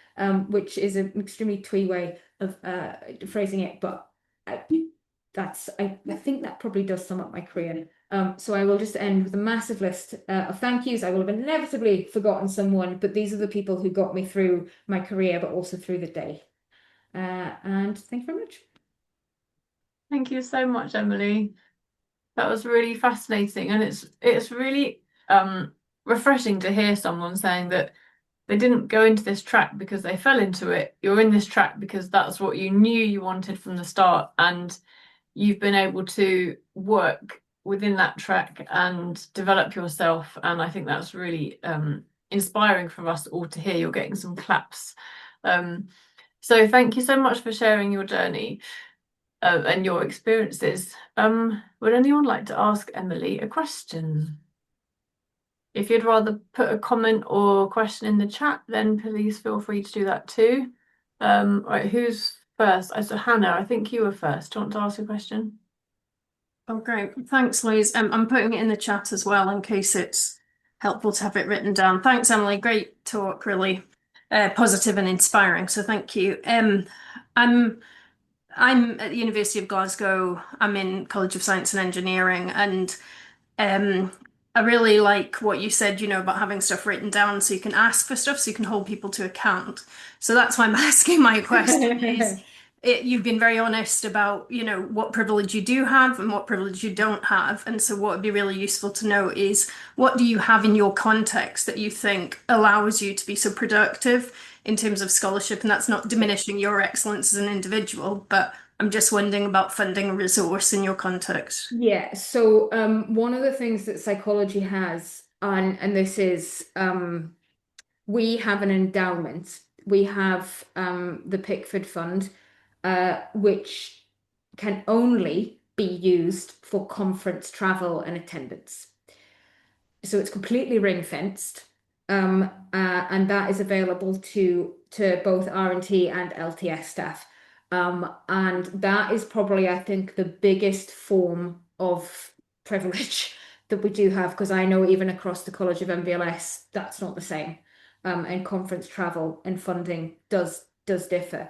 which is an extremely twee way of phrasing it. But I think that probably does sum up my career. So I will just end with a massive list of thank yous. I will have inevitably forgotten someone, but these are the people who got me through my career, but also through the day. And thank you very much. Thank you so much, Emily. That was really fascinating, and it's really refreshing to hear someone saying that they didn't go into this track because they fell into it. You're in this track because that's what you knew you wanted from the start, and you've been able to work within that track and develop yourself. And I think that's really inspiring for us all to hear. You're getting some claps. So thank you so much for sharing your journey and your experiences. Would anyone like to ask Emily a question? If you'd rather put a comment or question in the chat, then please feel free to do that too. Right, who's first? So Hannah, I think you were first. Do you want to ask a question? Oh, great. Thanks, Louise. I'm putting it in the chat as well in case it's helpful to have it written down. Thanks, Emily. Great talk, really positive and inspiring. So thank you. I'm at the University of Glasgow. I'm in College of Science and Engineering, and I really like what you said, about having stuff written down so you can ask for stuff, so you can hold people to account. So that's why I'm asking my question is, you've been very honest about, what privilege you do have and what privilege you don't have. And so what would be really useful to know is, what do you have in your context that you think allows you to be so productive in terms of scholarship? And that's not diminishing your excellence as an individual, but I'm just wondering about funding a resource in your context. Yeah, so one of the things that psychology has, and this is, we have an endowment. We have the Pickford Fund, which can only be used for conference travel and attendance. So it's completely ring-fenced, and that is available to both R&T and LTS staff. And that is probably, I think, the biggest form of privilege that we do have, because I know even across the College of MVLS, that's not the same. And conference travel and funding does differ.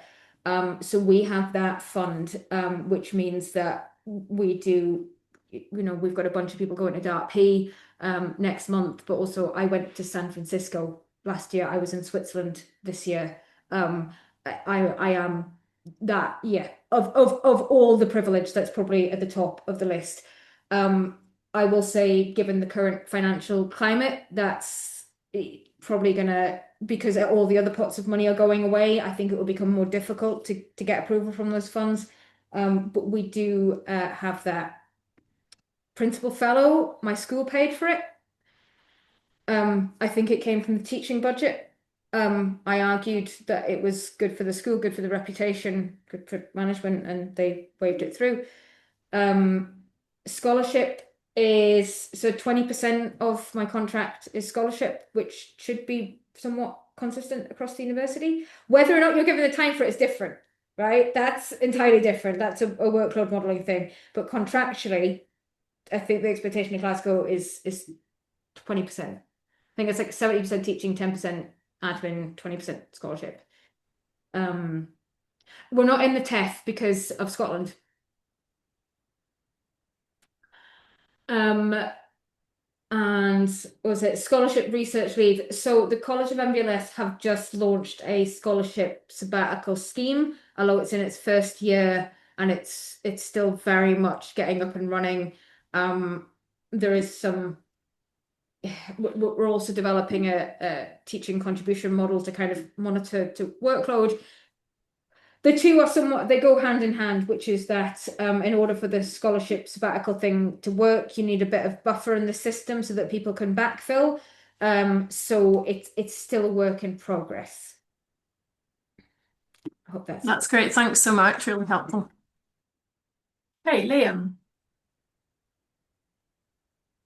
So we have that fund, which means that we do, we've got a bunch of people going to DART P next month, but also I went to San Francisco last year. I was in Switzerland this year. I am that, yeah, of all the privilege, that's probably at the top of the list. I will say, given the current financial climate, that's probably gonna, because all the other pots of money are going away, I think it will become more difficult to get approval from those funds. But we do have that principal fellow. My school paid for it. I think it came from the teaching budget. I argued that it was good for the school, good for the reputation, good for management, and they waved it through. Scholarship is, so 20% of my contract is scholarship, which should be somewhat consistent across the university. Whether or not you're given the time for it is different, right? That's entirely different. That's a workload modeling thing. But contractually, I think the expectation in Glasgow is 20%. I think it's like 70% teaching, 10% admin, 20% scholarship. We're not in the TEF because of Scotland. And was it scholarship research leave? So the College of MBLS have just launched a scholarship sabbatical scheme, although it's in its first year and it's still very much getting up and running. There is some, we're also developing a teaching contribution model to kind of monitor to workload. The two are somewhat, they go hand in hand, which is that in order for the scholarship sabbatical thing to work, you need a bit of buffer in the system so that people can backfill. So it's still a work in progress. I hope That's great. Thanks so much. Really helpful. Hey, Liam.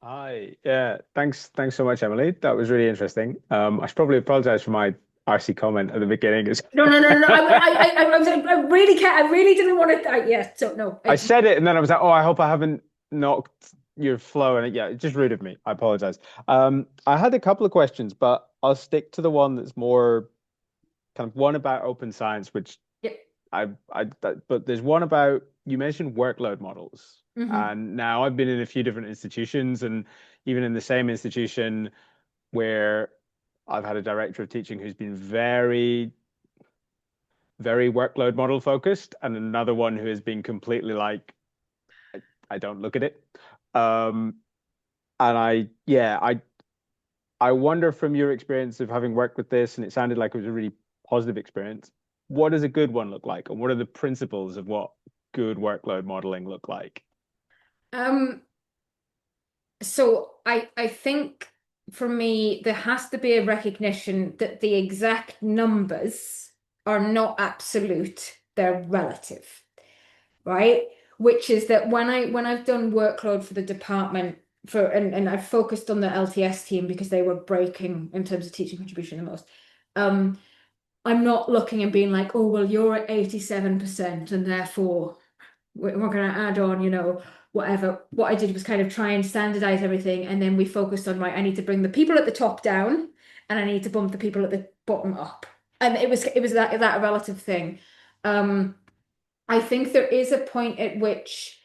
Hi, yeah, thanks so much, Emily. That was really interesting. I should probably apologize for my RC comment at the beginning. No. I really didn't want to. Yeah, so no. I said it and then I was like, oh, I hope I haven't knocked your flow. And yeah, it's just rude of me. I apologize. I had a couple of questions, but I'll stick to the one that's more kind of one about open science, which Yep. but there's one about, you mentioned workload models. Mhm. And now I've been in a few different institutions, and even in the same institution where I've had a director of teaching who's been very, very workload model focused, and another one who has been completely like, I don't look at it. And I wonder, from your experience of having worked with this, and it sounded like it was a really positive experience, what does a good one look like? And what are the principles of what good workload modeling look like? So I think for me, there has to be a recognition that the exact numbers are not absolute, they're relative, right? Which is that when I've done workload for the department and I've focused on the LTS team because they were breaking in terms of teaching contribution the most. I'm not looking and being like, oh, well, you're at 87% and therefore we're going to add on, whatever. What I did was kind of try and standardize everything, and then we focused on, right, I need to bring the people at the top down and I need to bump the people at the bottom up. And it was that relative thing. I think there is a point at which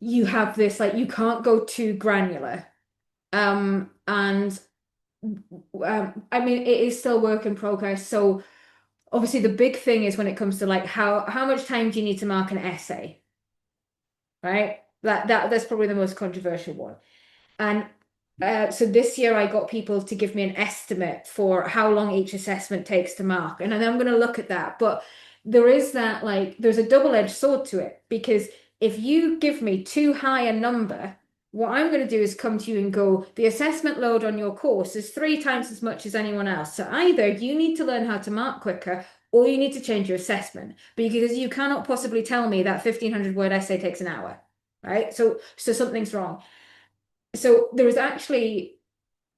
you have this, like, you can't go too granular. I mean, it is still work in progress. So obviously the big thing is when it comes to like how much time do you need to mark an essay, right? That's probably the most controversial one. And so this year I got people to give me an estimate for how long each assessment takes to mark, and then I'm going to look at that. But there is that, like, there's a double-edged sword to it, because if you give me too high a number, what I'm going to do is come to you and go, the assessment load on your course is 3 times as much as anyone else. So either you need to learn how to mark quicker, or you need to change your assessment, because you cannot possibly tell me that 1,500-word essay takes an hour, right? So something's wrong. So there was actually,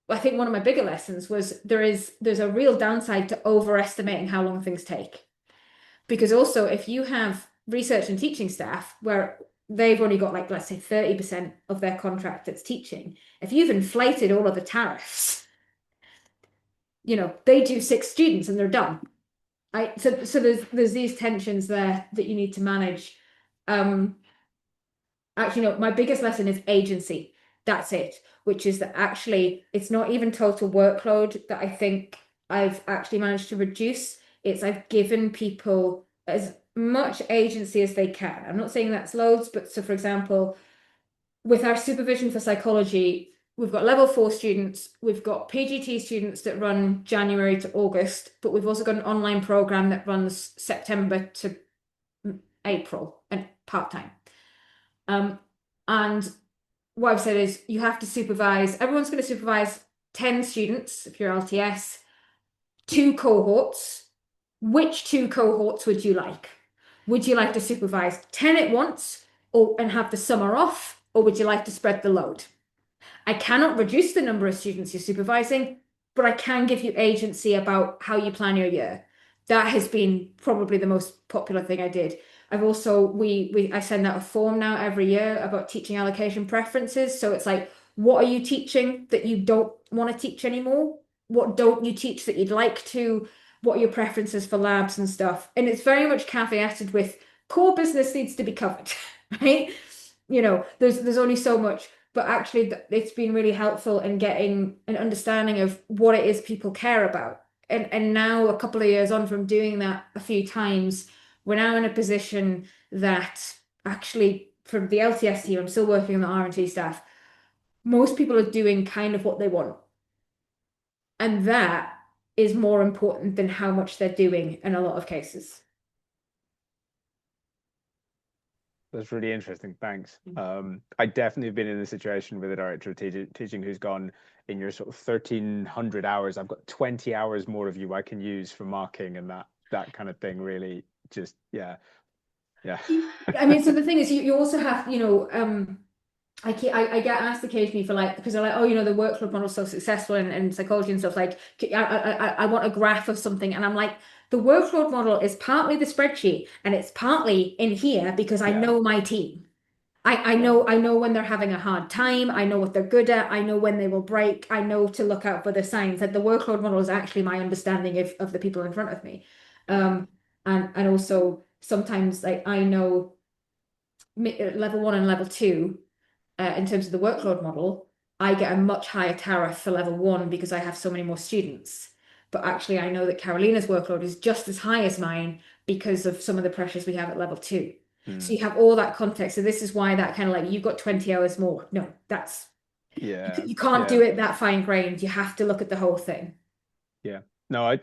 I think one of my bigger lessons was there's a real downside to overestimating how long things take. Because also, if you have research and teaching staff where they've only got, like, let's say 30% of their contract that's teaching, if you've inflated all of the tariffs, they do 6 students and they're done. So there's these tensions there that you need to manage. Actually, no, my biggest lesson is agency. That's it, which is that actually it's not even total workload that I think I've actually managed to reduce, it's I've given people as much agency as they can. I'm not saying that's loads, but so for example, with our supervision for psychology, we've got level 4 students, we've got PGT students that run January to August, but we've also got an online program that runs September to April and part-time. And what I've said is you have to supervise, everyone's going to supervise 10 students if you're LTS, 2 cohorts. Which 2 cohorts would you like? Would you like to supervise 10 at once and have the summer off, or would you like to spread the load? I cannot reduce the number of students you're supervising, but I can give you agency about how you plan your year. That has been probably the most popular thing I did. I've also, I send out a form now every year about teaching allocation preferences. So it's like, what are you teaching that you don't want to teach anymore? What don't you teach that you'd like to? What are your preferences for labs and stuff? And it's very much caveated with core business needs to be covered, right? You know, there's only so much, but actually it's been really helpful in getting an understanding of what it is people care about. And now a couple of years on from doing that a few times, we're now in a position that actually from the LTS team, I'm still working on the R&T staff, most people are doing kind of what they want. And that is more important than how much they're doing in a lot of cases. That's really interesting. Thanks. I definitely have been in a situation with a director of teaching who's gone, in your sort of 1,300 hours, I've got 20 hours more of you I can use for marking, and that kind of thing really just, yeah. I mean, so the thing is, you also have, you know, I get asked occasionally for like, because they're like, oh, you know, the workflow model's so successful in psychology and stuff, like, I want a graph of something. And I'm like, the workload model is partly the spreadsheet and it's partly in here because I know my team. I know when they're having a hard time. I know what they're good at. I know when they will break. I know to look out for the signs. That the workload model is actually my understanding of the people in front of me. And also sometimes like I know level 1 and level 2 in terms of the workload model, I get a much higher tariff for level 1 because I have so many more students. But actually, I know that Carolina's workload is just as high as mine because of some of the pressures we have at level 2. So you have all that context. So this is why that kind of like, you've got 20 hours more. No, that's, you can't do it that fine grained. You have to look at the whole thing. Yeah. No,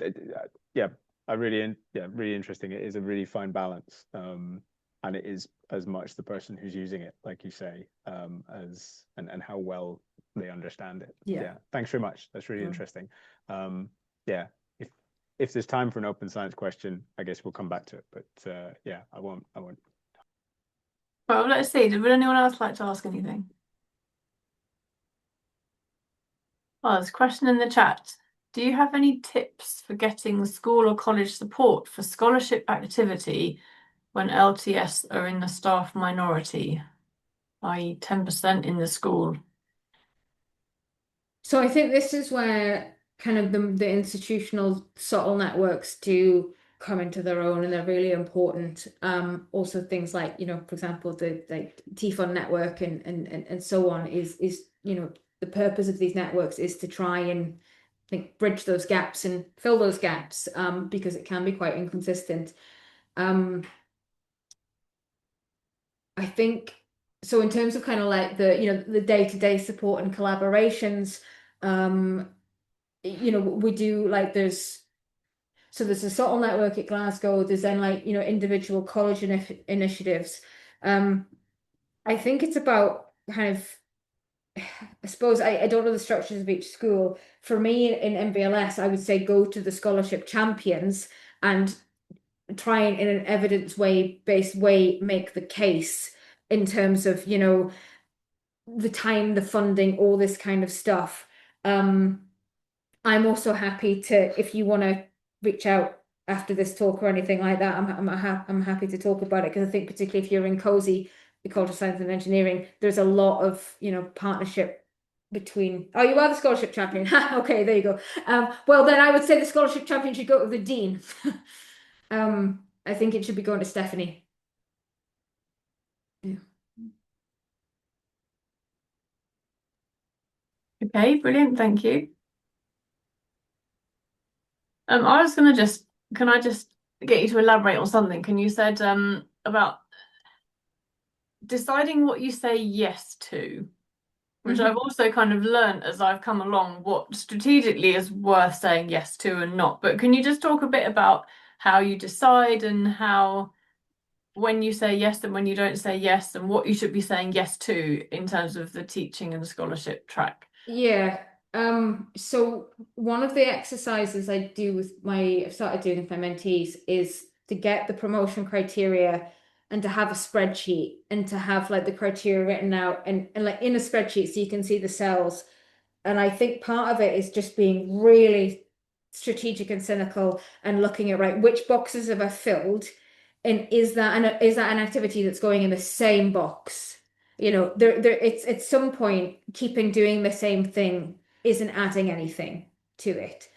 really interesting. It is a really fine balance. And it is as much the person who's using it, like you say, as and how well they understand it. Yeah. Thanks very much. That's really interesting. Yeah. If there's time for an open science question, I guess we'll come back to it. But yeah, I won't. Well, let's see. Would anyone else like to ask anything? Oh, there's a question in the chat. Do you have any tips for getting school or college support for scholarship activity when LTS are in the staff minority, i.e. 10% in the school? So I think this is where kind of the institutional subtle networks do come into their own, and they're really important. Also things like, you know, for example, the like TFun network and so on is you know, the purpose of these networks is to try and like bridge those gaps and fill those gaps because it can be quite inconsistent. I think so in terms of kind of like the, you know, the day-to-day support and collaborations, you know, we do like there's a subtle network at Glasgow, there's then like, you know, individual college initiatives. I think it's about kind of, I suppose I don't know the structures of each school. For me in MBLS, I would say go to the scholarship champions and try and in an evidence-based way make the case in terms of, you know, the time, the funding, all this kind of stuff. I'm also happy to, if you want to reach out after this talk or anything like that, I'm happy to talk about it, because I think particularly if you're in COSI, the College of Science and Engineering, there's a lot of, you know, partnership between, oh, you are the scholarship champion. Okay, there you go. Well, then I would say the scholarship champion should go to the dean. I think it should be going to Stephanie. Yeah. Okay, brilliant. Thank you. I was gonna just, can I just get you to elaborate on something? Can you said about deciding what you say yes to, which I've also kind of learned as I've come along what strategically is worth saying yes to and not. But can you just talk a bit about how you decide and how when you say yes and when you don't say yes and what you should be saying yes to in terms of the teaching and scholarship track? Yeah. So one of the exercises I do with I've started doing with my mentees is to get the promotion criteria and to have a spreadsheet and to have like the criteria written out and like in a spreadsheet so you can see the cells. And I think part of it is just being really strategic and cynical and looking at, right, which boxes have I filled? And is that an activity that's going in the same box? You know, it's at some point keeping doing the same thing isn't adding anything to it.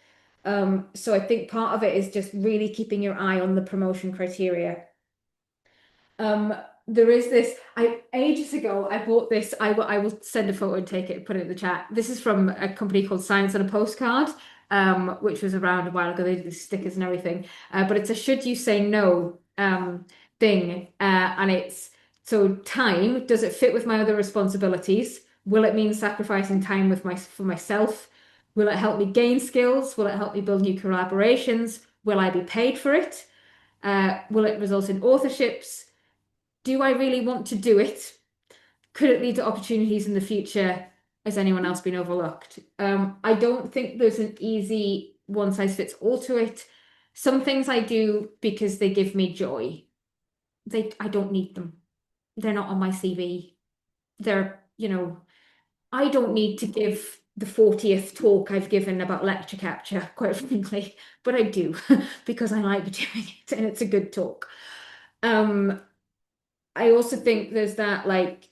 So I think part of it is just really keeping your eye on the promotion criteria. There is this, ages ago, I bought this. I will send a photo and take it, put it in the chat. This is from a company called Science on a Postcard, which was around a while ago. They did the stickers and everything. But it's a should you say no thing. And it's so time, does it fit with my other responsibilities? Will it mean sacrificing time with for myself? Will it help me gain skills? Will it help me build new collaborations? Will I be paid for it? Will it result in authorships? Do I really want to do it? Could it lead to opportunities in the future? Has anyone else been overlooked? I don't think there's an easy one size fits all to it. Some things I do because they give me joy. I don't need them. They're not on my CV. I don't need to give the 40th talk I've given about lecture capture, quite frankly, but I do because I like doing it and it's a good talk. I also think there's that like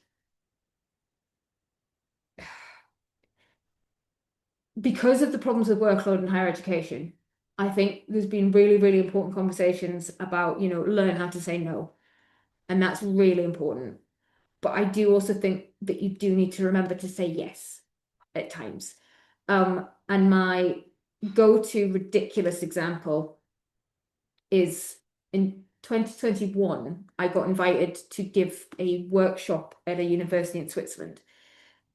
because of the problems with workload in higher education, I think there's been really, really important conversations about, learn how to say no. And that's really important. But I do also think that you do need to remember to say yes at times. And my go-to ridiculous example is in 2021, I got invited to give a workshop at a university in Switzerland.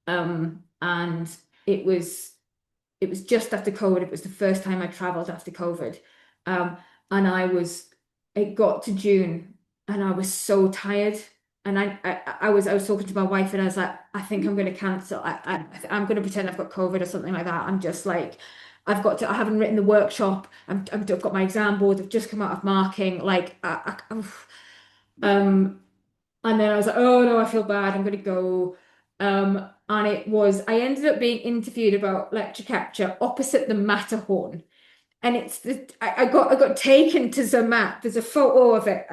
And it was just after COVID. It was the first time I traveled after COVID. And it got to June and I was so tired. And I was talking to my wife and I was like, I think I'm going to cancel. I'm going to pretend I've got COVID or something like that. I'm just like, I haven't written the workshop. I've got my exam board. I've just come out of marking. And then I was like, oh no, I feel bad. I'm going to go. And I ended up being interviewed about lecture capture opposite the Matterhorn. And I got taken to Zermatt. There's a photo of it,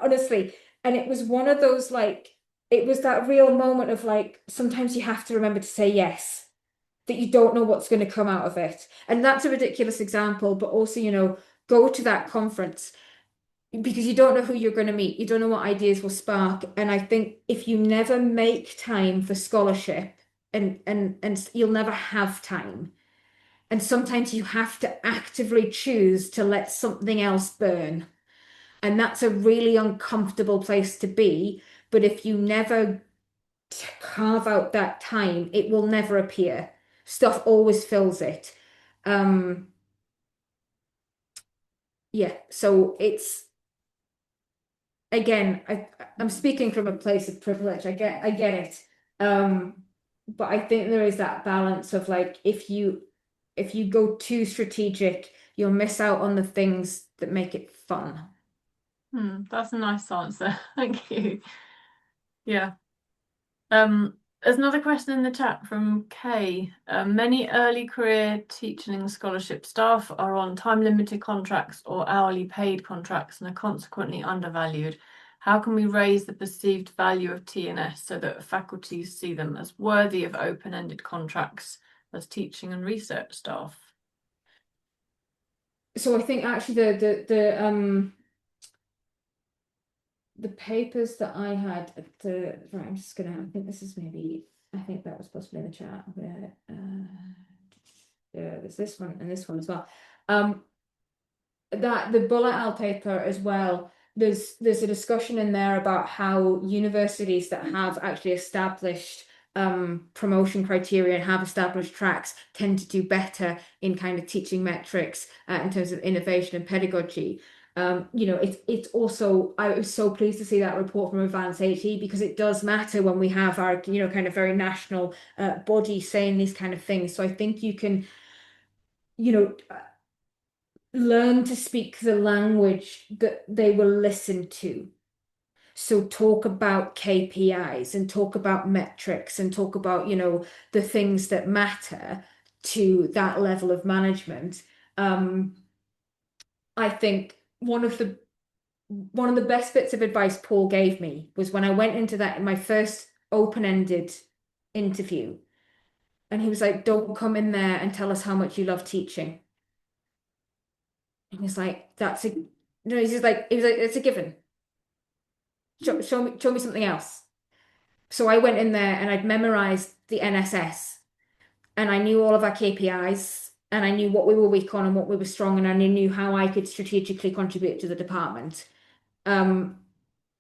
honestly. And it was one of those, like, it was that real moment of like, sometimes you have to remember to say yes, that you don't know what's going to come out of it. And that's a ridiculous example, but also, go to that conference because you don't know who you're going to meet. You don't know what ideas will spark. And I think if you never make time for scholarship and you'll never have time. And sometimes you have to actively choose to let something else burn. And that's a really uncomfortable place to be. But if you never carve out that time, it will never appear. Stuff always fills it. Yeah, so it's again, I'm speaking from a place of privilege. I get it. But I think there is that balance of like if you go too strategic, you'll miss out on the things that make it fun. That's a nice answer. Thank you. Yeah. There's another question in the chat from Kay. Many early career teaching and scholarship staff are on time-limited contracts or hourly paid contracts and are consequently undervalued. How can we raise the perceived value of T&S so that faculties see them as worthy of open-ended contracts as teaching and research staff? So I think actually the papers that I had right, I think this is I think that was possibly in the chat. There's this one and this one as well. that the bullet L paper as well, there's a discussion in there about how universities that have actually established promotion criteria and have established tracks tend to do better in kind of teaching metrics in terms of innovation and pedagogy. It's also, I was so pleased to see that report from Advanced HE, because it does matter when we have our kind of very national body saying these kind of things. So I think you can learn to speak the language that they will listen to. So talk about KPIs and talk about metrics and talk about, the things that matter to that level of management. I think one of the best bits of advice Paul gave me was when I went into that in my first open-ended interview, and he was like, "Don't come in there and tell us how much you love teaching." And he's like, "That's a no." He was like, "It's a given. Show me something else." So I went in there and I'd memorized the NSS, and I knew all of our KPIs, and I knew what we were weak on and what we were strong, and I knew how I could strategically contribute to the department. And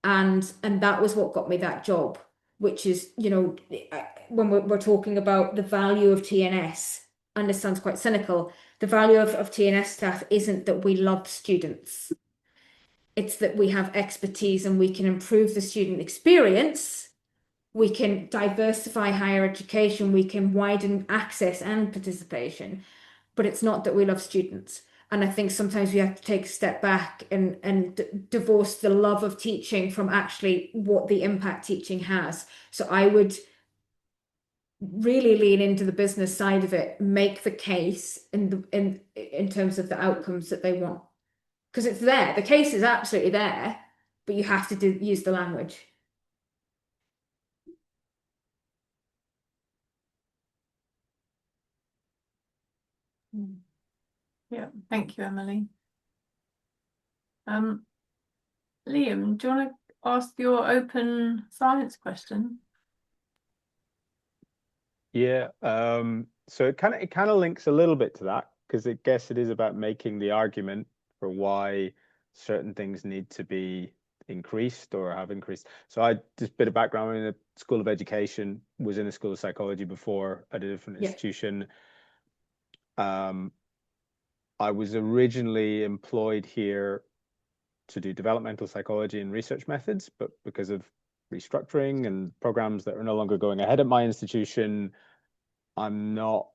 that was what got me that job, which is, when we're talking about the value of TNS, and this sounds quite cynical, the value of TNS staff isn't that we love students. It's that we have expertise and we can improve the student experience. We can diversify higher education. We can widen access and participation. But it's not that we love students. And I think sometimes we have to take a step back and divorce the love of teaching from actually what the impact teaching has. So I would really lean into the business side of it, make the case in terms of the outcomes that they want. Because it's there. The case is absolutely there, but you have to use the language. Yeah, thank you, Emily. Liam, do you want to ask your open science question? Yeah, so it kind of links a little bit to that, because I guess it is about making the argument for why certain things need to be increased or have increased. So I just a bit of background in the School of Education, was in the School of Psychology before at a different institution. I was originally employed here to do developmental psychology and research methods, but because of restructuring and programs that are no longer going ahead at my institution, I'm not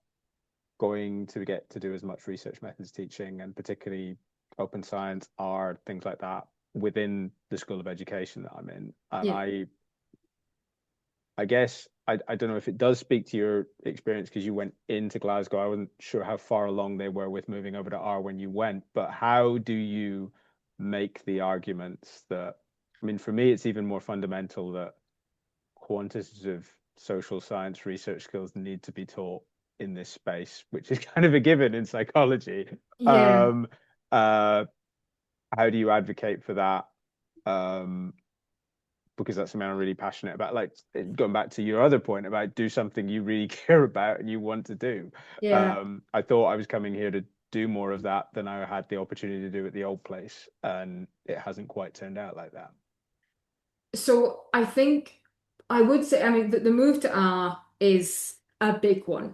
going to get to do as much research methods teaching, and particularly open science, art, things like that, within the School of Education that I'm in. And I guess I don't know if it does speak to your experience, because you went into Glasgow. I wasn't sure how far along they were with moving over to R when you went, but how do you make the arguments that, I mean, for me, it's even more fundamental that quantitative social science research skills need to be taught in this space, which is kind of a given in psychology. Yeah. How do you advocate for that? Because that's something I'm really passionate about. Like, going back to your other point about do something you really care about and you want to do. Yeah. I thought I was coming here to do more of that than I had the opportunity to do at the old place, and it hasn't quite turned out like that. So I think I would say, I mean, the move to R is a big one,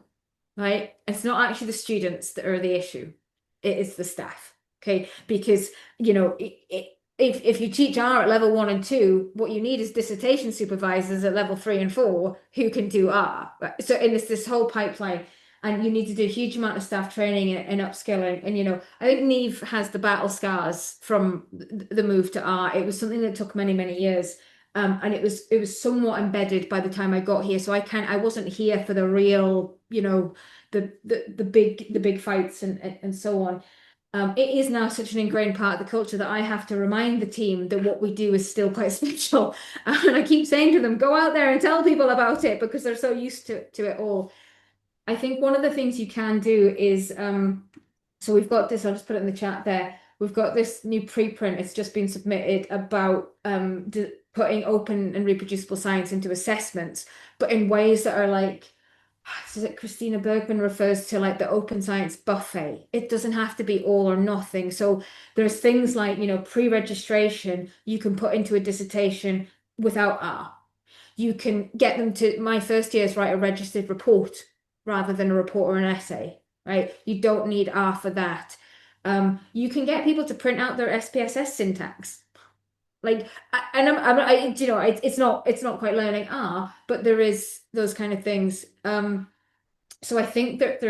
right? It's not actually the students that are the issue. It is the staff, okay? Because, if you teach R at level 1 and 2, what you need is dissertation supervisors at level 3 and 4 who can do R. Right? So in this whole pipeline, and you need to do a huge amount of staff training and upskilling. And I think Neve has the battle scars from the move to R. It was something that took many, many years. And it was somewhat embedded by the time I got here. So I wasn't here for the real, the big fights and so on. It is now such an ingrained part of the culture that I have to remind the team that what we do is still quite special. And I keep saying to them, go out there and tell people about it, because they're so used to it all. I think one of the things you can do is, so we've got this, I'll just put it in the chat there. We've got this new preprint, it's just been submitted, about putting open and reproducible science into assessments, but in ways that are like so that Christina Bergman refers to like the open science buffet. It doesn't have to be all or nothing. So there's things like, pre-registration you can put into a dissertation without R. You can get them to, my first years, write a registered report rather than a report or an essay, right? You don't need R for that. You can get people to print out their SPSS syntax. Like, and it's not quite learning R, but there is those kind of things. So I think that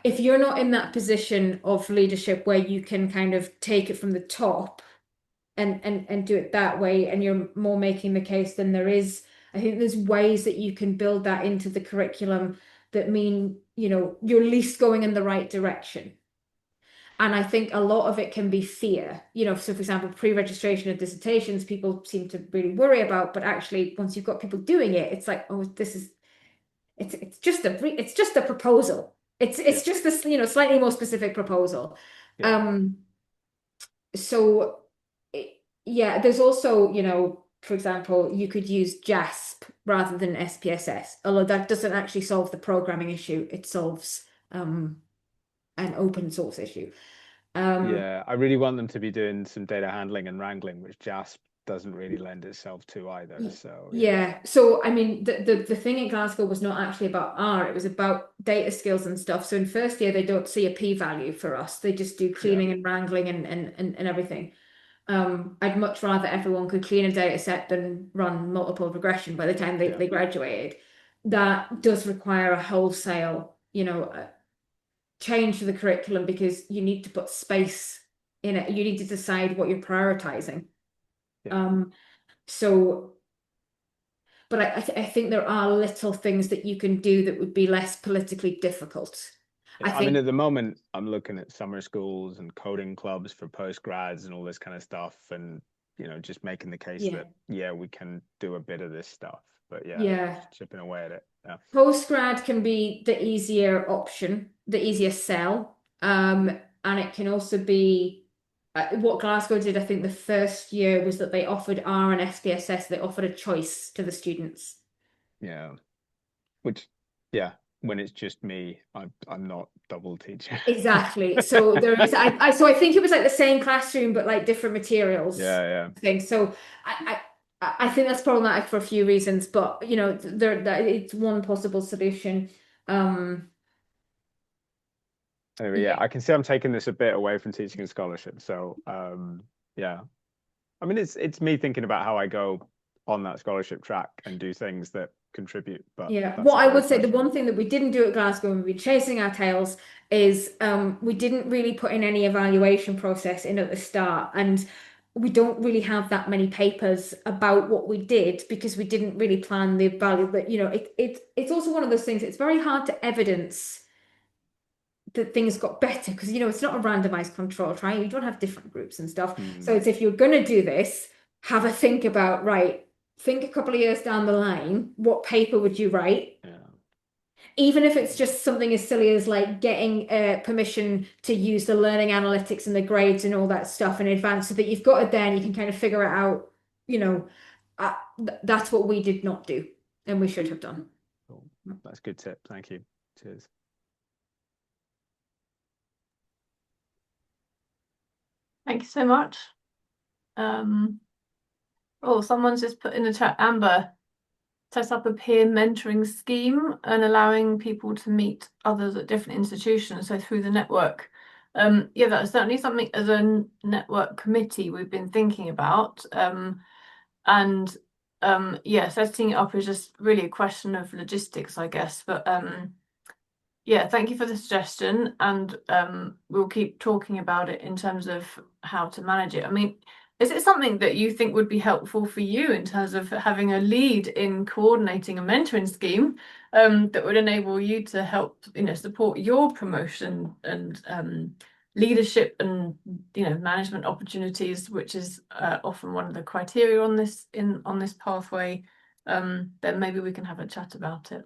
if you're not in that position of leadership where you can kind of take it from the top and do it that way, and you're more making the case than there is, I think there's ways that you can build that into the curriculum that mean, you're at least going in the right direction. And I think a lot of it can be fear. So for example, pre-registration of dissertations, people seem to really worry about, but actually once you've got people doing it, it's like, oh, it's just a proposal. It's just this, slightly more specific proposal. Yeah. So yeah, there's also, for example, you could use JASP rather than SPSS, although that doesn't actually solve the programming issue. It solves an open source issue. Yeah, I really want them to be doing some data handling and wrangling, which JASP doesn't really lend itself to either. So yeah. So I mean, the thing in Glasgow was not actually about R, it was about data skills and stuff. So in first year they don't see a p-value for us. They just do cleaning and wrangling and everything. I'd much rather everyone could clean a data set than run multiple regression by the time they graduated. That does require a wholesale, change to the curriculum, because you need to put space in it. You need to decide what you're prioritizing. So, but I think there are little things that you can do that would be less politically difficult. I mean, at the moment, I'm looking at summer schools and coding clubs for postgrads and all this kind of stuff, and just making the case that we can do a bit of this stuff, but just chipping away at it. Postgrad can be the easier option, the easier sell, and it can also be what Glasgow did. I think the first year was that they offered R and SPSS. They offered a choice to the students. Yeah, which when it's just me, I'm not double teaching. Exactly. So there is so I think it was like the same classroom but like different materials. Thing. So I think that's problematic for a few reasons, but it's one possible solution. Anyway, I can see I'm taking this a bit away from teaching and scholarship. So I mean, it's me thinking about how I go on that scholarship track and do things that contribute. But what I would say, the one thing that we didn't do at Glasgow, and we've been chasing our tails, is we didn't really put in any evaluation process in at the start, and we don't really have that many papers about what we did because we didn't really plan the value. But it's also one of those things. It's very hard to evidence that things got better because it's not a randomized control trial. You don't have different groups and stuff. So it's, if you're going to do this, have a think about, think a couple of years down the line, what paper would you write? Even if it's just something as silly as like getting permission to use the learning analytics and the grades and all that stuff in advance, so that you've got it there and you can kind of figure it out. That's what we did not do, and we should have done. Cool. That's a good tip. Thank you. Cheers. Thank you so much. Oh, someone's just put in the chat, Amber, set up a peer mentoring scheme and allowing people to meet others at different institutions, so through the network. That's certainly something as a network committee we've been thinking about. Setting it up is just really a question of logistics, I guess. But thank you for the suggestion, and we'll keep talking about it in terms of how to manage it. I mean, is it something that you think would be helpful for you in terms of having a lead in coordinating a mentoring scheme that would enable you to help, support your promotion and leadership and management opportunities, which is often one of the criteria on this pathway? Then maybe we can have a chat about it.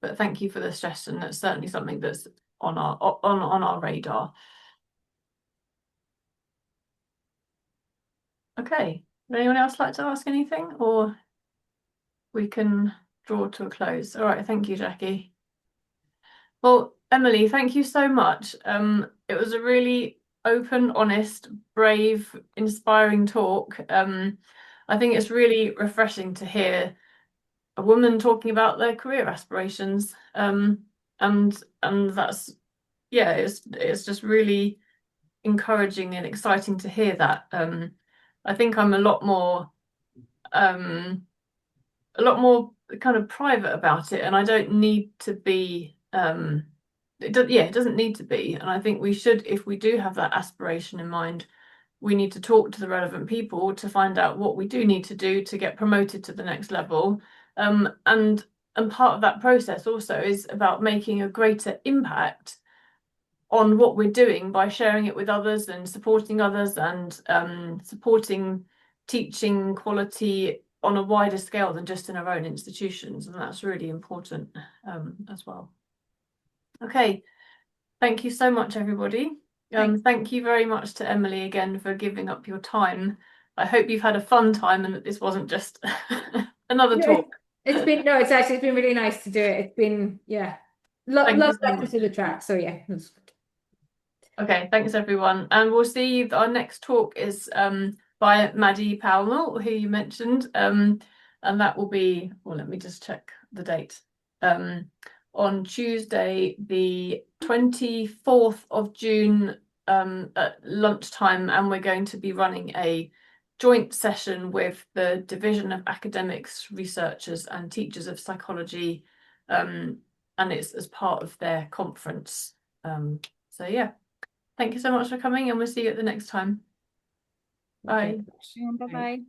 But thank you for the suggestion. That's certainly something that's on our radar. Okay. Would anyone else like to ask anything, or we can draw to a close. All right, thank you, Jackie. Well, Emily, thank you so much. It was a really open, honest, brave, inspiring talk. I think it's really refreshing to hear a woman talking about their career aspirations. And that's, yeah, it's just really encouraging and exciting to hear that. I think I'm a lot more kind of private about it, and I don't need to be it doesn't need to be. And I think we should, if we do have that aspiration in mind, we need to talk to the relevant people to find out what we do need to do to get promoted to the next level. And part of that process also is about making a greater impact on what we're doing by sharing it with others and supporting others, and supporting teaching quality on a wider scale than just in our own institutions. And that's really important as well. Okay, thank you so much, everybody. Thank you very much to Emily again for giving up your time. I hope you've had a fun time and that this wasn't just another talk. It's been really nice to do it. It's been, yeah, love that to the track. So yeah. Okay, thanks everyone. And we'll see, our next talk is by Maddie Powell, who you mentioned. And that will be, well, let me just check the date. On Tuesday, the 24th of June at lunchtime, and we're going to be running a joint session with the Division of Academics, Researchers and Teachers of Psychology, and it's as part of their conference. So yeah, thank you so much for coming, and we'll see you at the next time. Bye. Bye-bye.